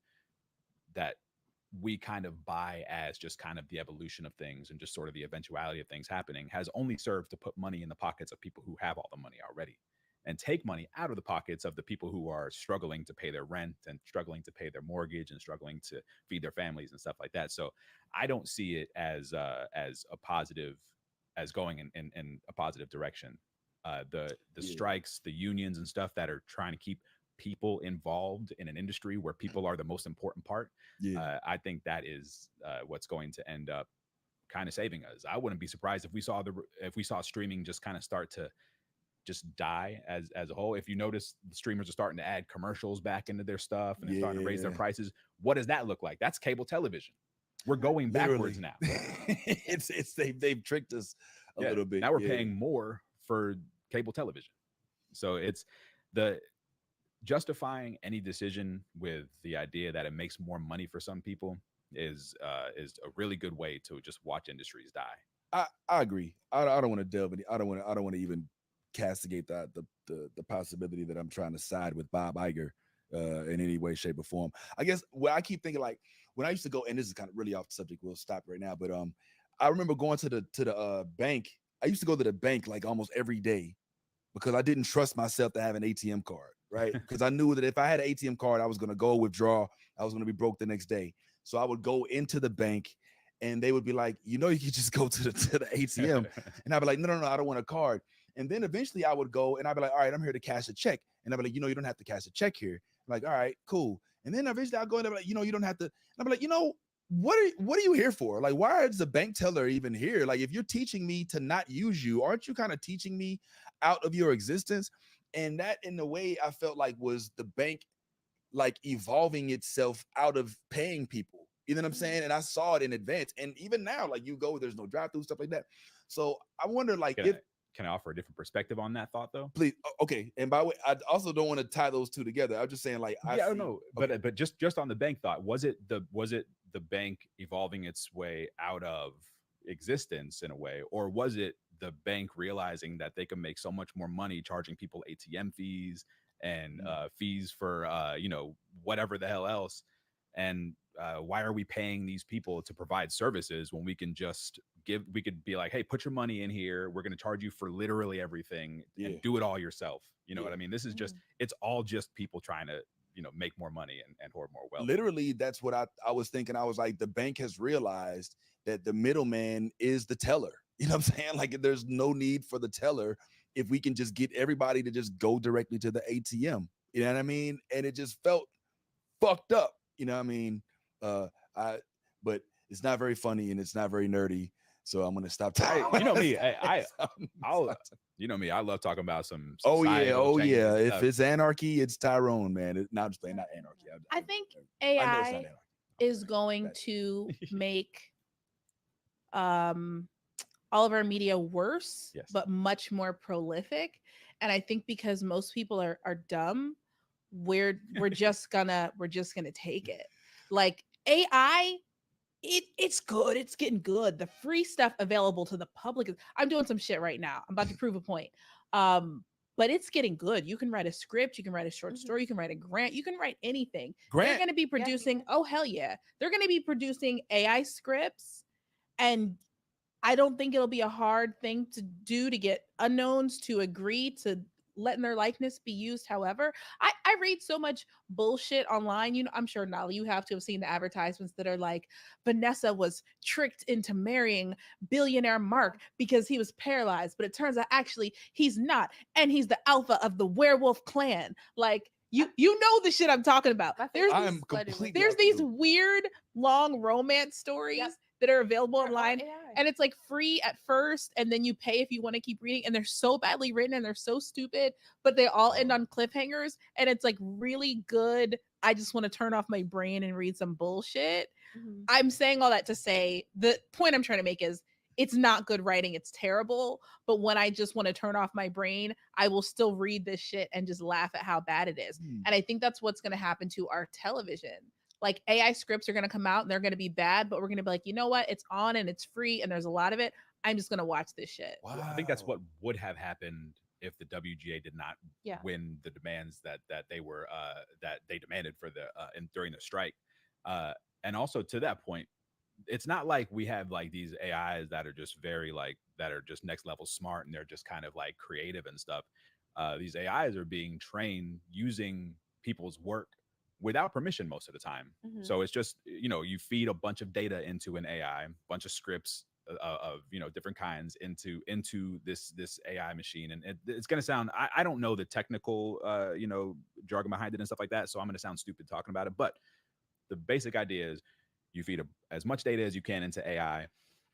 that we kind of buy as just kind of the evolution of things and just sort of the eventuality of things happening, has only served to put money in the pockets of people who have all the money already, and take money out of the pockets of the people who are struggling to pay their rent and struggling to pay their mortgage and struggling to feed their families and stuff like that. So I don't see it as a positive, as going in a positive direction. The strikes, the unions and stuff that are trying to keep people involved in an industry where people are the most important part. I think that is what's going to end up kind of saving us. I wouldn't be surprised if we saw streaming just kind of start to just die as a whole. If you notice, the streamers are starting to add commercials back into their stuff and they're starting to raise their prices. What does that look like? That's cable television. We're going backwards now. They've tricked us a little bit. Now we're paying more for cable television. So it's the justifying any decision with the idea that it makes more money for some people is a really good way to just watch industries die. I agree. I don't want to delve in. I don't want to even castigate the possibility that I'm trying to side with Bob Iger in any way, shape, or form. I guess what I keep thinking, like when I used to go, and this is kind of really off the subject, we'll stop right now, but I remember going to the bank. I used to go to the bank like almost every day because I didn't trust myself to have an ATM card, right? Because I knew that if I had an ATM card, I was going to go withdraw. I was going to be broke the next day. So I would go into the bank and they would be like, you could just go to the ATM. And I'd be like, no, I don't want a card. And then eventually I would go and I'd be like, all right, I'm here to cash a check. And I'd be like, you don't have to cash a check here. I'm like, all right, cool. And then eventually I'll go and I'll be like, you don't have to. And I'll be like, what are you here for? Like, why is the bank teller even here? Like, if you're teaching me to not use you, aren't you kind of teaching me out of your existence? And that, in a way, I felt like was the bank like evolving itself out of paying people. You know what I'm saying? And I saw it in advance. And even now, like you go, there's no drive-through, stuff like that. So I wonder, like, Can if can I offer a different perspective on that thought though? please, okay. And by the way, I also don't want to tie those two together. I'm just saying, like, I Yeah, see. no, Okay. but just on the bank thought, was it the bank evolving its way out of existence in a way, or was it the bank realizing that they can make so much more money charging people ATM fees and fees for whatever the hell else, and why are we paying these people to provide services when we can just we could be like, hey, put your money in here, we're going to charge you for literally everything and do it all yourself. You know what I mean? This is just, it's all just people trying to make more money and hoard more wealth. Literally, that's what I was thinking. I was like, the bank has realized that the middleman is the teller. You know what I'm saying? Like, there's no need for the teller if we can just get everybody to just go directly to the ATM. You know what I mean? And it just felt fucked up. You know what I mean? I but it's not very funny and it's not very nerdy. So I'm gonna stop talking. You know me, I'll you know me, I love talking about some oh yeah. If stuff. it's anarchy, it's Tyrone, man. Not just playing, not anarchy. I think I know it's not AI anarchy. is going to make all of our media worse, Yes. but much more prolific. And I think because most people are dumb, we're just gonna take it. Like AI, it's good. It's getting good. The free stuff available to the public is, I'm doing some shit right now. I'm about to prove a point. But it's getting good. You can write a script, you can write a short story, you can write a grant, you can write anything. They're going to be producing, oh hell yeah. They're going to be producing AI scripts, and I don't think it'll be a hard thing to do to get unknowns to agree to letting their likeness be used. However, I read so much bullshit online. You know, I'm sure Nala, you have to have seen the advertisements that are like, Vanessa was tricked into marrying billionaire Mark because he was paralyzed, but it turns out actually he's not, and he's the alpha of the werewolf clan. Like, you know the shit I'm talking about. There's these weird long romance stories that are available online, and it's like free at first, and then you pay if you want to keep reading, and they're so badly written and they're so stupid, but they all end on cliffhangers, and it's like really good. I just want to turn off my brain and read some bullshit. I'm saying all that to say the point I'm trying to make is it's not good writing, it's terrible, but when I just want to turn off my brain, I will still read this shit and just laugh at how bad it is. And I think that's what's going to happen to our television. Like, AI scripts are going to come out and they're going to be bad, but we're going to be like, you know what? It's on and it's free and there's a lot of it. I'm just going to watch this shit. Wow. I think that's what would have happened if the WGA did not win the demands that they were that they demanded for the during the strike. And also to that point, it's not like we have like these AIs that are just very like that are just next level smart and they're just kind of like creative and stuff. These AIs are being trained using people's work without permission most of the time. So it's just, you feed a bunch of data into an AI, bunch of scripts of different kinds into this AI machine, and it's going to sound, I don't know the technical jargon behind it and stuff like that, so I'm going to sound stupid talking about it, but the basic idea is you feed as much data as you can into AI,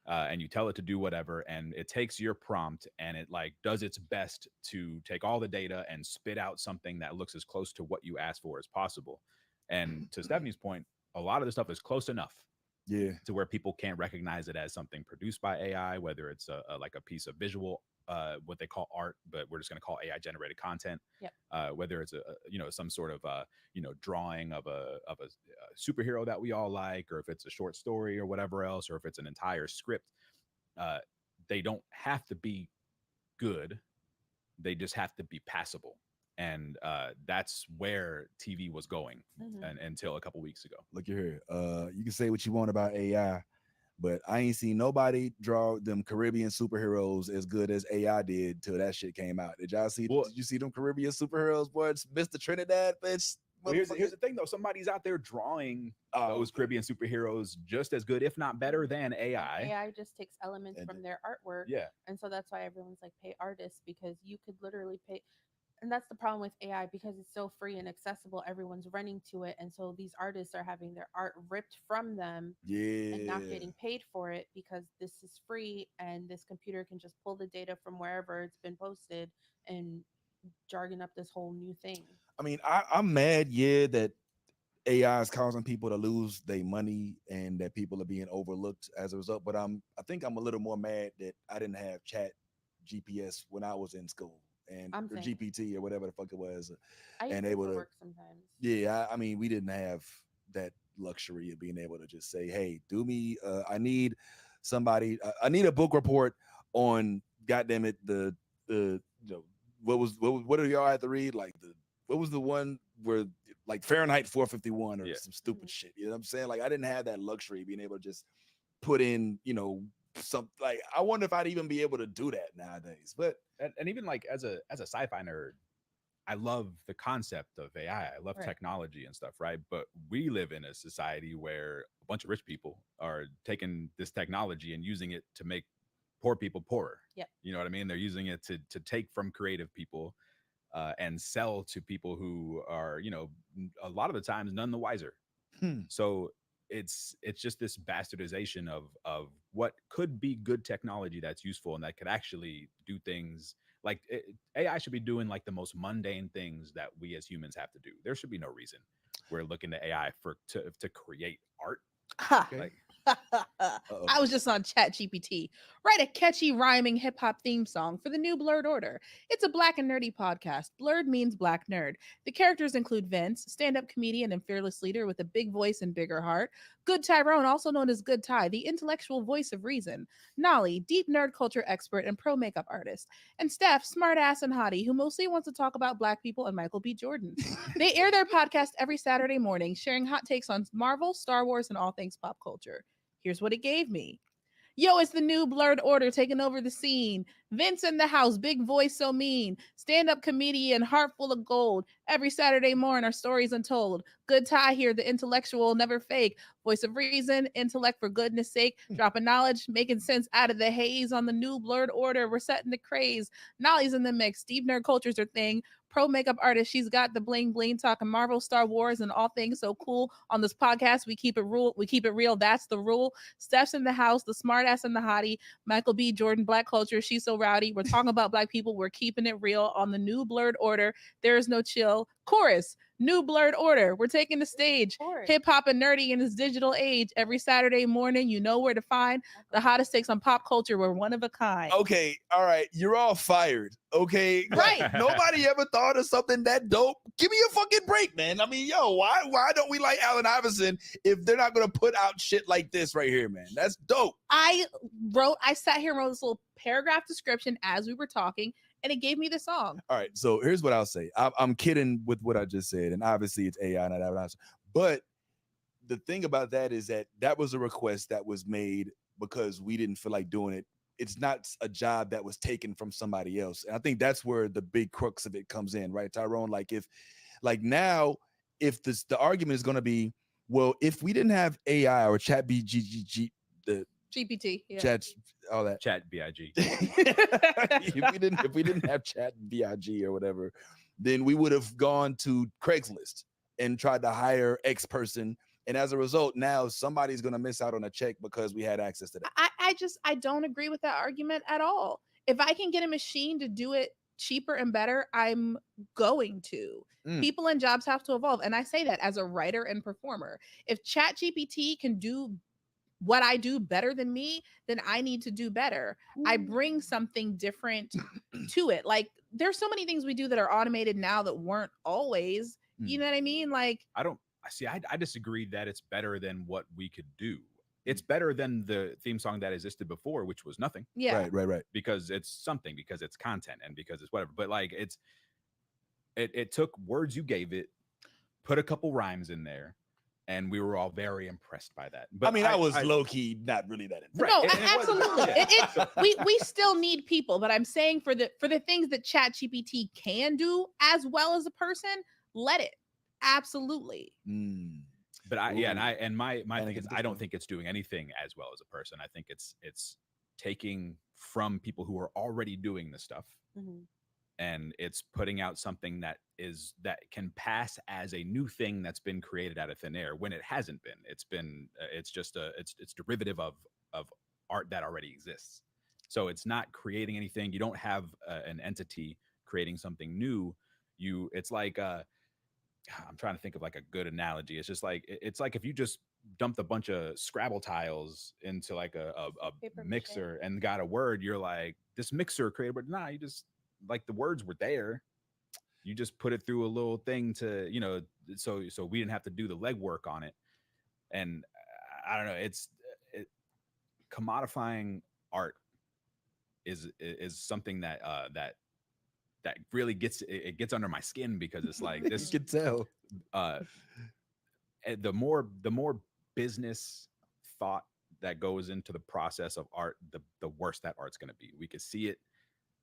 and you tell it to do whatever, and it takes your prompt and it like does its best to take all the data and spit out something that looks as close to what you asked for as possible. And to Stephanie's point, a lot of the stuff is close enough to where people can't recognize it as something produced by AI, whether it's like a piece of visual, what they call art, but we're just going to call AI generated content. Whether it's some sort of drawing of a superhero that we all like, or if it's a short story or whatever else, or if it's an entire script, they don't have to be good. They just have to be passable. And that's where TV was going until a couple weeks ago. Look here, you can say what you want about AI, but I ain't seen nobody draw them Caribbean superheroes as good as AI did till that shit came out. Did y'all see? Did you see them Caribbean superheroes, boy? It's Mr. Trinidad, bitch. Well, here's the thing, though. Somebody's out there drawing those Caribbean superheroes just as good, if not better, than AI. AI just takes elements from their artwork. And so that's why everyone's like, pay artists, because you could literally pay. And that's the problem with AI, because it's so free and accessible. Everyone's running to it. And so these artists are having their art ripped from them and not getting paid for it, because this is free and this computer can just pull the data from wherever it's been posted and jargon up this whole new thing. I mean, I'm mad, that AI is causing people to lose their money and that people are being overlooked as a result. But I think I'm a little more mad that I didn't have Chat GPS when I was in school and or GPT or whatever the fuck it was, and able to work sometimes. Yeah, I mean, we didn't have that luxury of being able to just say, "Hey, do me. I need somebody. I need a book report on goddamn it the what do y'all have to read like the what was the one where like Fahrenheit 451 or some stupid shit. You know what I'm saying? Like I didn't have that luxury of being able to just put in, some like I wonder if I'd even be able to do that nowadays. But and even like as a sci-fi nerd, I love the concept of AI. I love technology and stuff, right? But we live in a society where a bunch of rich people are taking this technology and using it to make poor people poorer. Yep. You know what I mean? They're using it to take from creative people and sell to people who are, a lot of the times none the wiser. So it's just this bastardization of what could be good technology that's useful and that could actually do things like AI should be doing like the most mundane things that we as humans have to do. There should be no reason we're looking to AI to create art. Like, I was just on Chat GPT. Write a catchy rhyming hip hop theme song for the new Blerd Order. It's a black and nerdy podcast. Blerd means black nerd. The characters include Vince, stand-up comedian and fearless leader with a big voice and bigger heart. Good Tyrone, also known as Good Ty, the intellectual voice of reason. Nolly, deep nerd culture expert and pro makeup artist. And Steph, smartass and hottie, who mostly wants to talk about black people and Michael B. Jordan. They air their podcast every Saturday morning, sharing hot takes on Marvel, Star Wars, and all things pop culture. Here's what it gave me. Yo, it's the new Blerd Order taking over the scene. Vince in the house, big voice so mean. Stand-up comedian, heart full of gold. Every Saturday morning, our stories untold. Good Ty here, the intellectual, never fake. Voice of reason, intellect for goodness sake. Dropping knowledge, making sense out of the haze on the new Blerd Order. We're setting the craze. Nolly's in the mix. Deep nerd culture's her thing. Pro makeup artist, she's got the bling bling, talking Marvel, Star Wars, and all things so cool. On this podcast, we keep it real. That's the rule. Steph's in the house, the smartass and the hottie. Michael B. Jordan, black culture, she's so rowdy. We're talking about black people. We're keeping it real on the new Blerd Order. There is no chill. Chorus, new Blerd Order. We're taking the stage. Hip hop and nerdy in this digital age. Every Saturday morning, you know where to find the hottest takes on pop culture. We're one of a kind. Okay, all right, you're all fired. Okay, right? Nobody ever thought of something that dope. Give me a fucking break, man. I mean, yo, why don't we like Allen Iverson if they're not gonna put out shit like this right here, man? That's dope. I sat here and wrote this little paragraph description as we were talking, and it gave me the song. All right, so here's what I'll say. I'm kidding with what I just said, and obviously it's AI, not Allen Iverson. But the thing about that is that was a request that was made because we didn't feel like doing it. It's not a job that was taken from somebody else. And I think that's where the big crux of it comes in, right, Tyrone? Like if the argument is going to be, well, if we didn't have AI or Chat GPT, Chat, all that Chat BIG. if we didn't have Chat BIG or whatever, then we would have gone to Craigslist and tried to hire X person. And as a result, now somebody's going to miss out on a check because we had access to that. I don't agree with that argument at all. If I can get a machine to do it cheaper and better, I'm going to. People and jobs have to evolve. And I say that as a writer and performer. If ChatGPT can do what I do better than me, then I need to do better. I bring something different to it. Like there's so many things we do that are automated now that weren't always. You know what I mean? Like I disagree that it's better than what we could do. It's better than the theme song that existed before, which was nothing. Yeah. Right. Because it's something, because it's content, and because it's whatever. But like it took words you gave it, put a couple rhymes in there, and we were all very impressed by that. But I mean, I was low key not really that impressed. No, absolutely. We still need people, but I'm saying for the things that ChatGPT can do as well as a person, let it. Absolutely. But my thing is, I don't think it's doing anything as well as a person. I think it's taking from people who are already doing this stuff, and it's putting out something that can pass as a new thing that's been created out of thin air when it hasn't been. It's derivative of art that already exists. So it's not creating anything. You don't have an entity creating something new. It's like I'm trying to think of like a good analogy. It's just like it's like if you just dumped a bunch of Scrabble tiles into like a mixer and got a word, you're like, this mixer created, but nah, you just like the words were there. You just put it through a little thing to, so we didn't have to do the legwork on it. And I don't know, commodifying art is something that that really gets under my skin, because it's like this. You can tell. The more business thought that goes into the process of art, the worse that art's going to be. We can see it.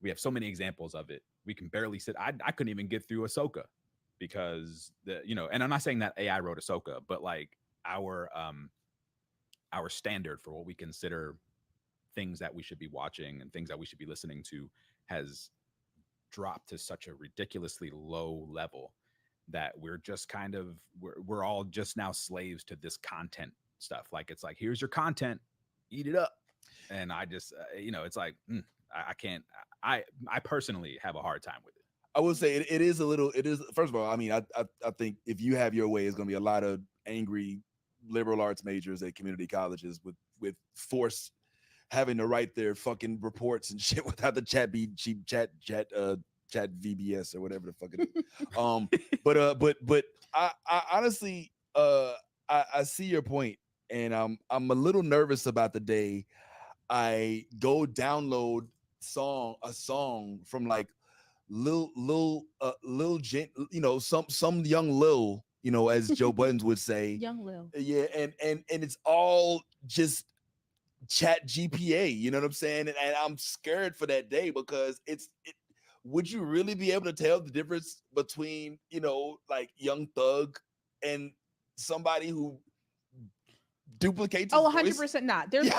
We have so many examples of it. We can barely sit. I couldn't even get through Ahsoka because and I'm not saying that AI wrote Ahsoka, but like our standard for what we consider things that we should be watching and things that we should be listening to has dropped to such a ridiculously low level that we're just kind of we're all just now slaves to this content stuff. Like it's like, here's your content, eat it up. And I just it's like I can't. I personally have a hard time with it. I would say it is a little. It is, first of all, I mean, I think if you have your way, it's going to be a lot of angry liberal arts majors at community colleges with force having to write their fucking reports and shit without the chat VBS or whatever the fuck it is. But I honestly I see your point, and I'm a little nervous about the day I go download a song from like Lil Gent, some young Lil, as Joe Buttons would say, young Lil. Yeah, and it's all just chat GPA, you know what I'm saying? And I'm scared for that day, because would you really be able to tell the difference between, like Young Thug and somebody who duplicates? Oh, 100% not. There's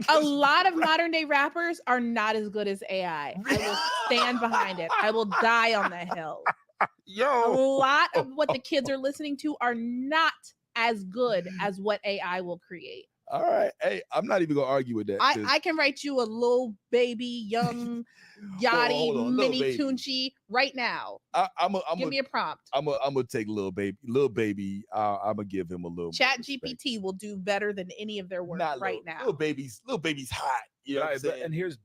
a lot of modern day rappers are not as good as AI. I will stand behind it. I will die on the hill. A lot of what the kids are listening to are not as good as what AI will create. All right. Hey, I'm not even gonna argue with that. I can write you a little baby, young Yachty, mini Tunchi right now. Give me a prompt. I'm gonna take Lil Baby. I'm gonna give him a little. Chat GPT will do better than any of their work now. Lil Baby's hot. You know what I'm saying? And here's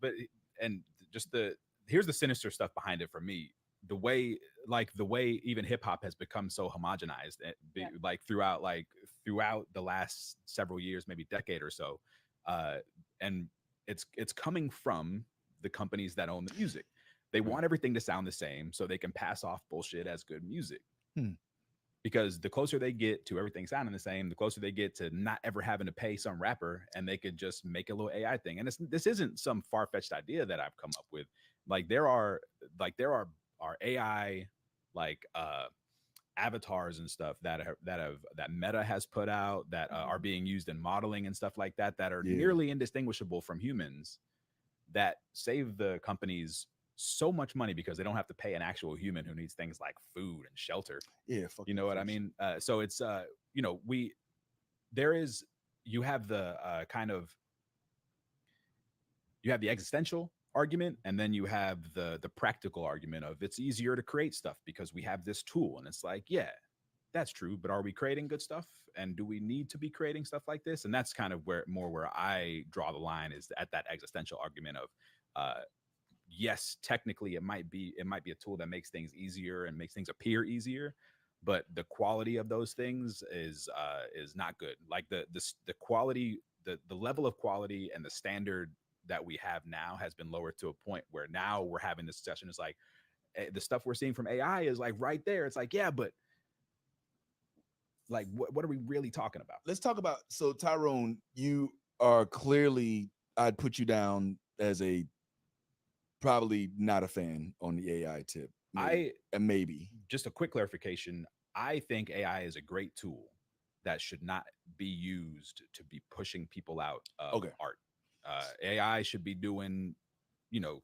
the sinister stuff behind it for me. The way even hip hop has become so homogenized, like throughout the last several years, maybe decade or so, and it's coming from the companies that own the music. They want everything to sound the same so they can pass off bullshit as good music. Because the closer they get to everything sounding the same, the closer they get to not ever having to pay some rapper, and they could just make a little AI thing. And this isn't some far-fetched idea that I've come up with. Like there are AI avatars and stuff that Meta has put out that are being used in modeling and stuff like that are nearly indistinguishable from humans, that save the companies so much money because they don't have to pay an actual human who needs things like food and shelter. Yeah, you know what I mean? So it's you have the you have the existential argument, and then you have the practical argument of it's easier to create stuff because we have this tool. And it's like, yeah, that's true, but are we creating good stuff? And do we need to be creating stuff like this? And that's kind of where I draw the line, is at that existential argument of yes, technically it might be a tool that makes things easier and makes things appear easier, but the quality of those things is not good. Like the quality, the level of quality and the standard that we have now has been lowered to a point where now we're having this discussion. It's like the stuff we're seeing from AI is like right there. It's like, yeah, but like what are we really talking about? Let's talk about, so Tyrone, you are clearly, I'd put you down as a probably not a fan on the AI tip. Maybe just a quick clarification. I think AI is a great tool that should not be used to be pushing people out of art. AI should be doing,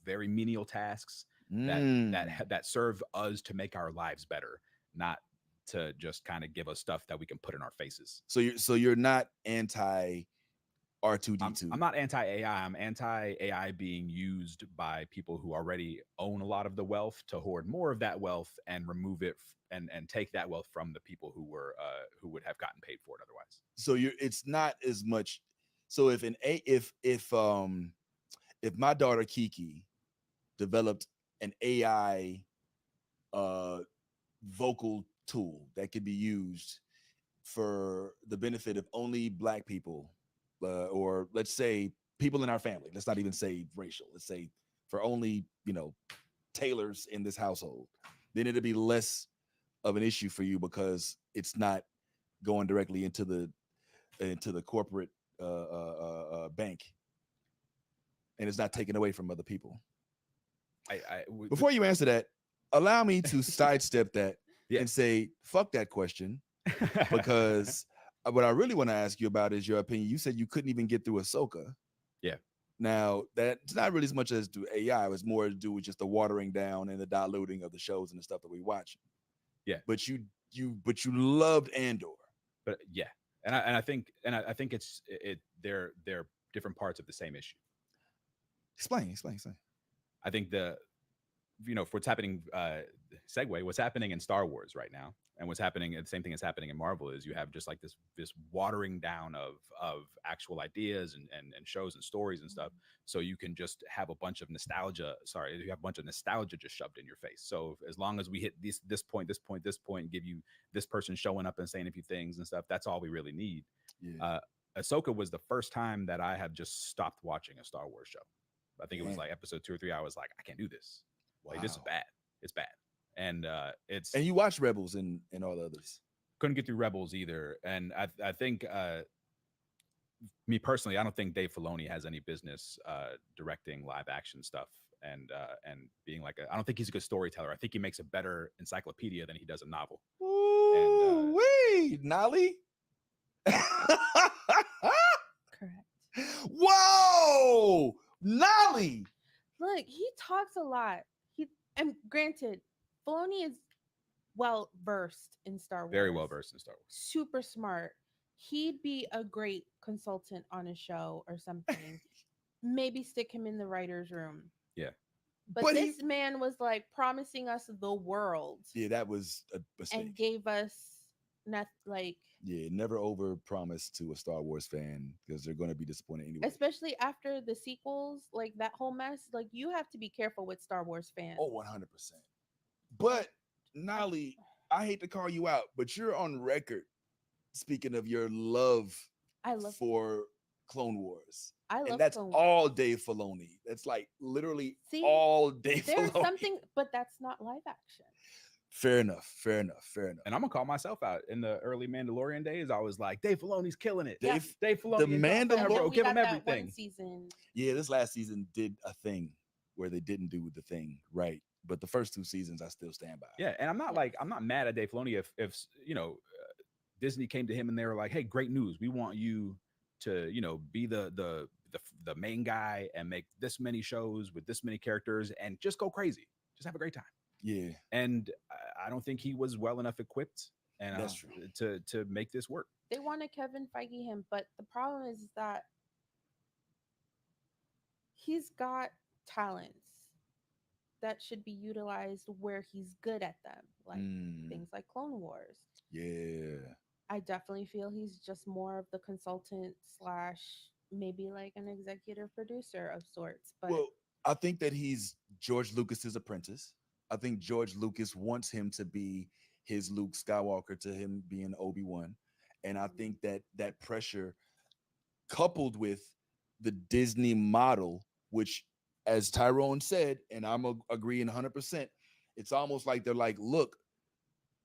very menial tasks that serve us to make our lives better, not to just kind of give us stuff that we can put in our faces. So you're not anti R2D2. I'm not anti-AI. I'm anti-AI being used by people who already own a lot of the wealth to hoard more of that wealth and remove it and take that wealth from the people who would have gotten paid for it otherwise. So it's not as much. So if my daughter Kiki developed an AI vocal tool that could be used for the benefit of only Black people, or let's say people in our family, let's not even say racial, let's say for only, tailors in this household, then it'd be less of an issue for you because it's not going directly into the corporate bank, and it's not taken away from other people. Before you answer that, allow me to sidestep that and say, fuck that question, because what I really want to ask you about is your opinion. You said you couldn't even get through Ahsoka. Yeah. Now, that's not really as much as do AI. It was more to do with just the watering down and the diluting of the shows and the stuff that we watch. Yeah. But you loved Andor. But yeah. And I think it's they're different parts of the same issue. Explain. I think for what's happening, segue, what's happening in Star Wars right now, and what's happening, the same thing is happening in Marvel, is you have just like this watering down of actual ideas and shows and stories and stuff. So you can just have a bunch of nostalgia. You have a bunch of nostalgia just shoved in your face. So as long as we hit this point, and give you this person showing up and saying a few things and stuff, that's all we really need. Yeah. Ahsoka was the first time that I have just stopped watching a Star Wars show. I think it was like episode 2 or 3. I was like, I can't do this. Like, this is bad. It's bad. And you watch Rebels and all the others. Couldn't get through Rebels either. And I think me personally, I don't think Dave Filoni has any business directing live action stuff and being like I don't think he's a good storyteller. I think he makes a better encyclopedia than he does a novel. Ooh, wait, Nolly. Correct. Whoa, Nolly. Look, he talks a lot. And granted, Filoni is well versed in Star Wars. Very well versed in Star Wars. Super smart. He'd be a great consultant on a show or something. Maybe stick him in the writer's room. Yeah. But this man was like promising us the world. Yeah, that was a mistake. And gave us never over promise to a Star Wars fan, because they're going to be disappointed anyway. Especially after the sequels, like that whole mess. Like, you have to be careful with Star Wars fans. Oh, 100%. But Nolly, I hate to call you out, but you're on record speaking of your love for Clone Wars. And that's all Dave Filoni. That's like literally all Dave Filoni. There's something, but that's not live action. Fair enough. And I'm gonna call myself out. In the early Mandalorian days, I was like, Dave Filoni's killing it. Yeah. Dave Filoni, the Mandalorian, give him everything. Yeah, this last season did a thing where they didn't do the thing right, but the first 2 seasons I still stand by. Yeah, and I'm not mad at Dave Filoni if Disney came to him and they were like, hey, great news, we want you to be the main guy and make this many shows with this many characters and just go crazy, just have a great time. Yeah. And I don't think he was well enough equipped and that's true to make this work. They wanted Kevin Feige him, but the problem is that he's got talents that should be utilized where he's good at them, like things like Clone Wars. Yeah. I definitely feel he's just more of the consultant / maybe like an executive producer of sorts. But I think that he's George Lucas's apprentice. I think George Lucas wants him to be his Luke Skywalker to him being Obi-Wan. And I think that pressure coupled with the Disney model, which, as Tyrone said, and I'm agreeing 100%, it's almost like they're like, look,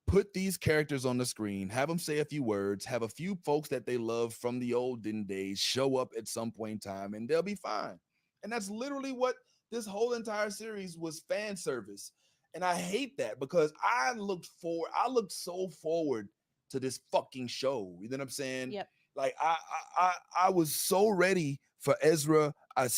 put these characters on the screen, have them say a few words, have a few folks that they love from the olden days show up at some point in time, and they'll be fine. And that's literally what this whole entire series was, fan service. And I hate that, because I looked so forward to this fucking show. You know what I'm saying? Yep. Like I was so ready for Ezra. I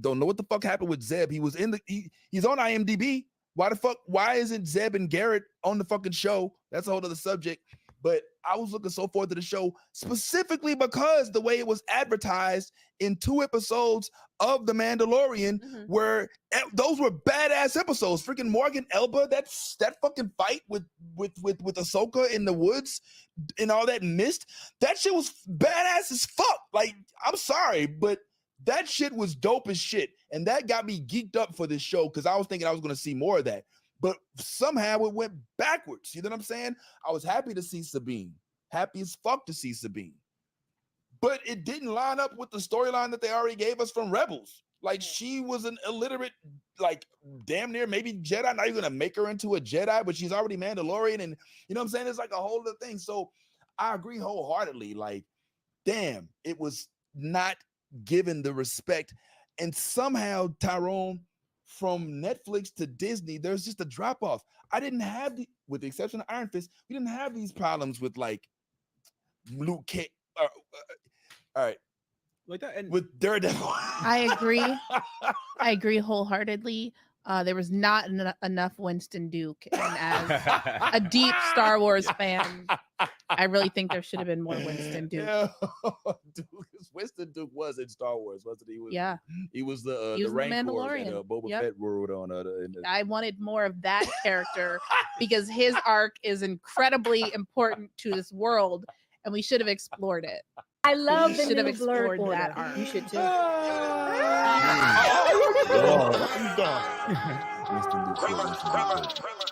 don't know what the fuck happened with Zeb. He was he's on IMDb. Why isn't Zeb and Garrett on the fucking show? That's a whole other subject. But I was looking so forward to the show specifically because the way it was advertised in 2 episodes of The Mandalorian, where those were badass episodes. Freaking Morgan Elba, that fucking fight with Ahsoka in the woods and all that mist, that shit was badass as fuck. Like, I'm sorry, but that shit was dope as shit. And that got me geeked up for this show because I was thinking I was going to see more of that. But somehow it went backwards. You know what I'm saying? I was happy to see Sabine. Happy as fuck to see Sabine. But it didn't line up with the storyline that they already gave us from Rebels. Like, she was an illiterate, like, damn near maybe Jedi. Now you're going to make her into a Jedi, but she's already Mandalorian. And you know what I'm saying? It's like a whole other thing. So I agree wholeheartedly. Like, damn, it was not given the respect. And somehow, Tyrone, from Netflix to Disney, there's just a drop off. I didn't have with the exception of Iron Fist, we didn't have these problems with like Luke Cage. All right, like that, and with Daredevil. I agree wholeheartedly. There was not enough Winston Duke, and as a deep Star Wars fan, I really think there should have been more Winston Duke. Yeah. Winston Duke was in Star Wars, wasn't he? He was the Rancor in Boba Fett world on. I wanted more of that character because his arc is incredibly important to this world, and we should have explored it. I love the should have new explored Blerd that order. arc. You should too.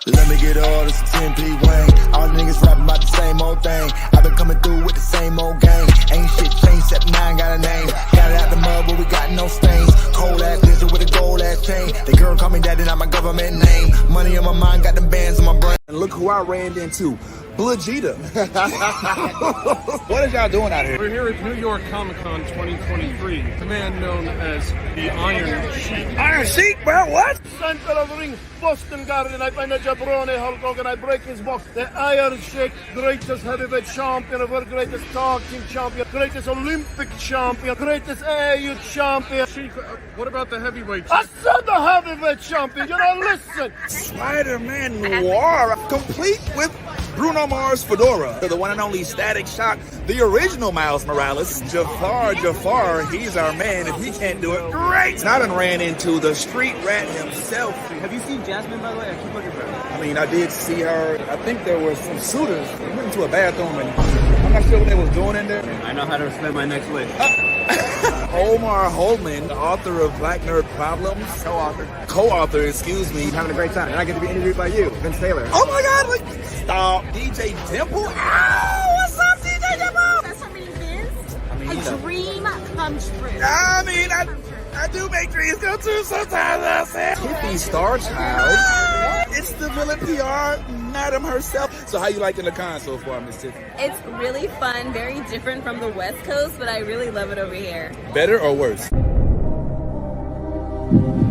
Let me get all this 10p Wayne. All the niggas rapping about the same old thing. I've been coming through with the same old gang. Ain't shit changed except 9 got a name. Got it out the mud, but we got no stains. Cold ass bitch with a gold ass chain. The girl call me daddy, not my government name. Money on my mind, got them bands on my brain. And look who I ran into. Blerd. What is y'all doing out here? We're here at New York Comic Con 2023. The man known as the Iron Sheik. Iron Sheik, bro? What? Center of the ring, Boston Garden. I find a jabroni, Hulk Hogan. I break his box. The Iron Sheik, greatest heavyweight champion of our greatest talking champion, greatest Olympic champion, greatest AU champion. Sheik, what about the heavyweight? I said the heavyweight champion. You know, listen. Spider-Man Noir, complete with Bruno Mars fedora, the one and only Static Shock, the original Miles Morales, Jafar, he's our man. If he can't do it, great. I done ran into the street rat himself. Have you seen Jasmine, by the way? I keep looking for her. I mean, I did see her. I think there were some suitors. We went into a bathroom, and I'm not sure what they was doing in there. I know how to spend my next wish. Omar Holman, the author of Black Nerd Problems. Co-author, excuse me. Having a great time. And I get to be interviewed by you, Vince Taylor. Oh my God, like, stop. DJ Dimple? Ow, what's up, DJ Dimple? That's what means, Vince. A dream come true. I mean, I do make dreams come true sometimes. I said. Hippie Star Child. It's the villain PR madam herself. So how you liking the con so far, Miss Tiffany? It's really fun, very different from the West Coast, but I really love it over here. Better or worse?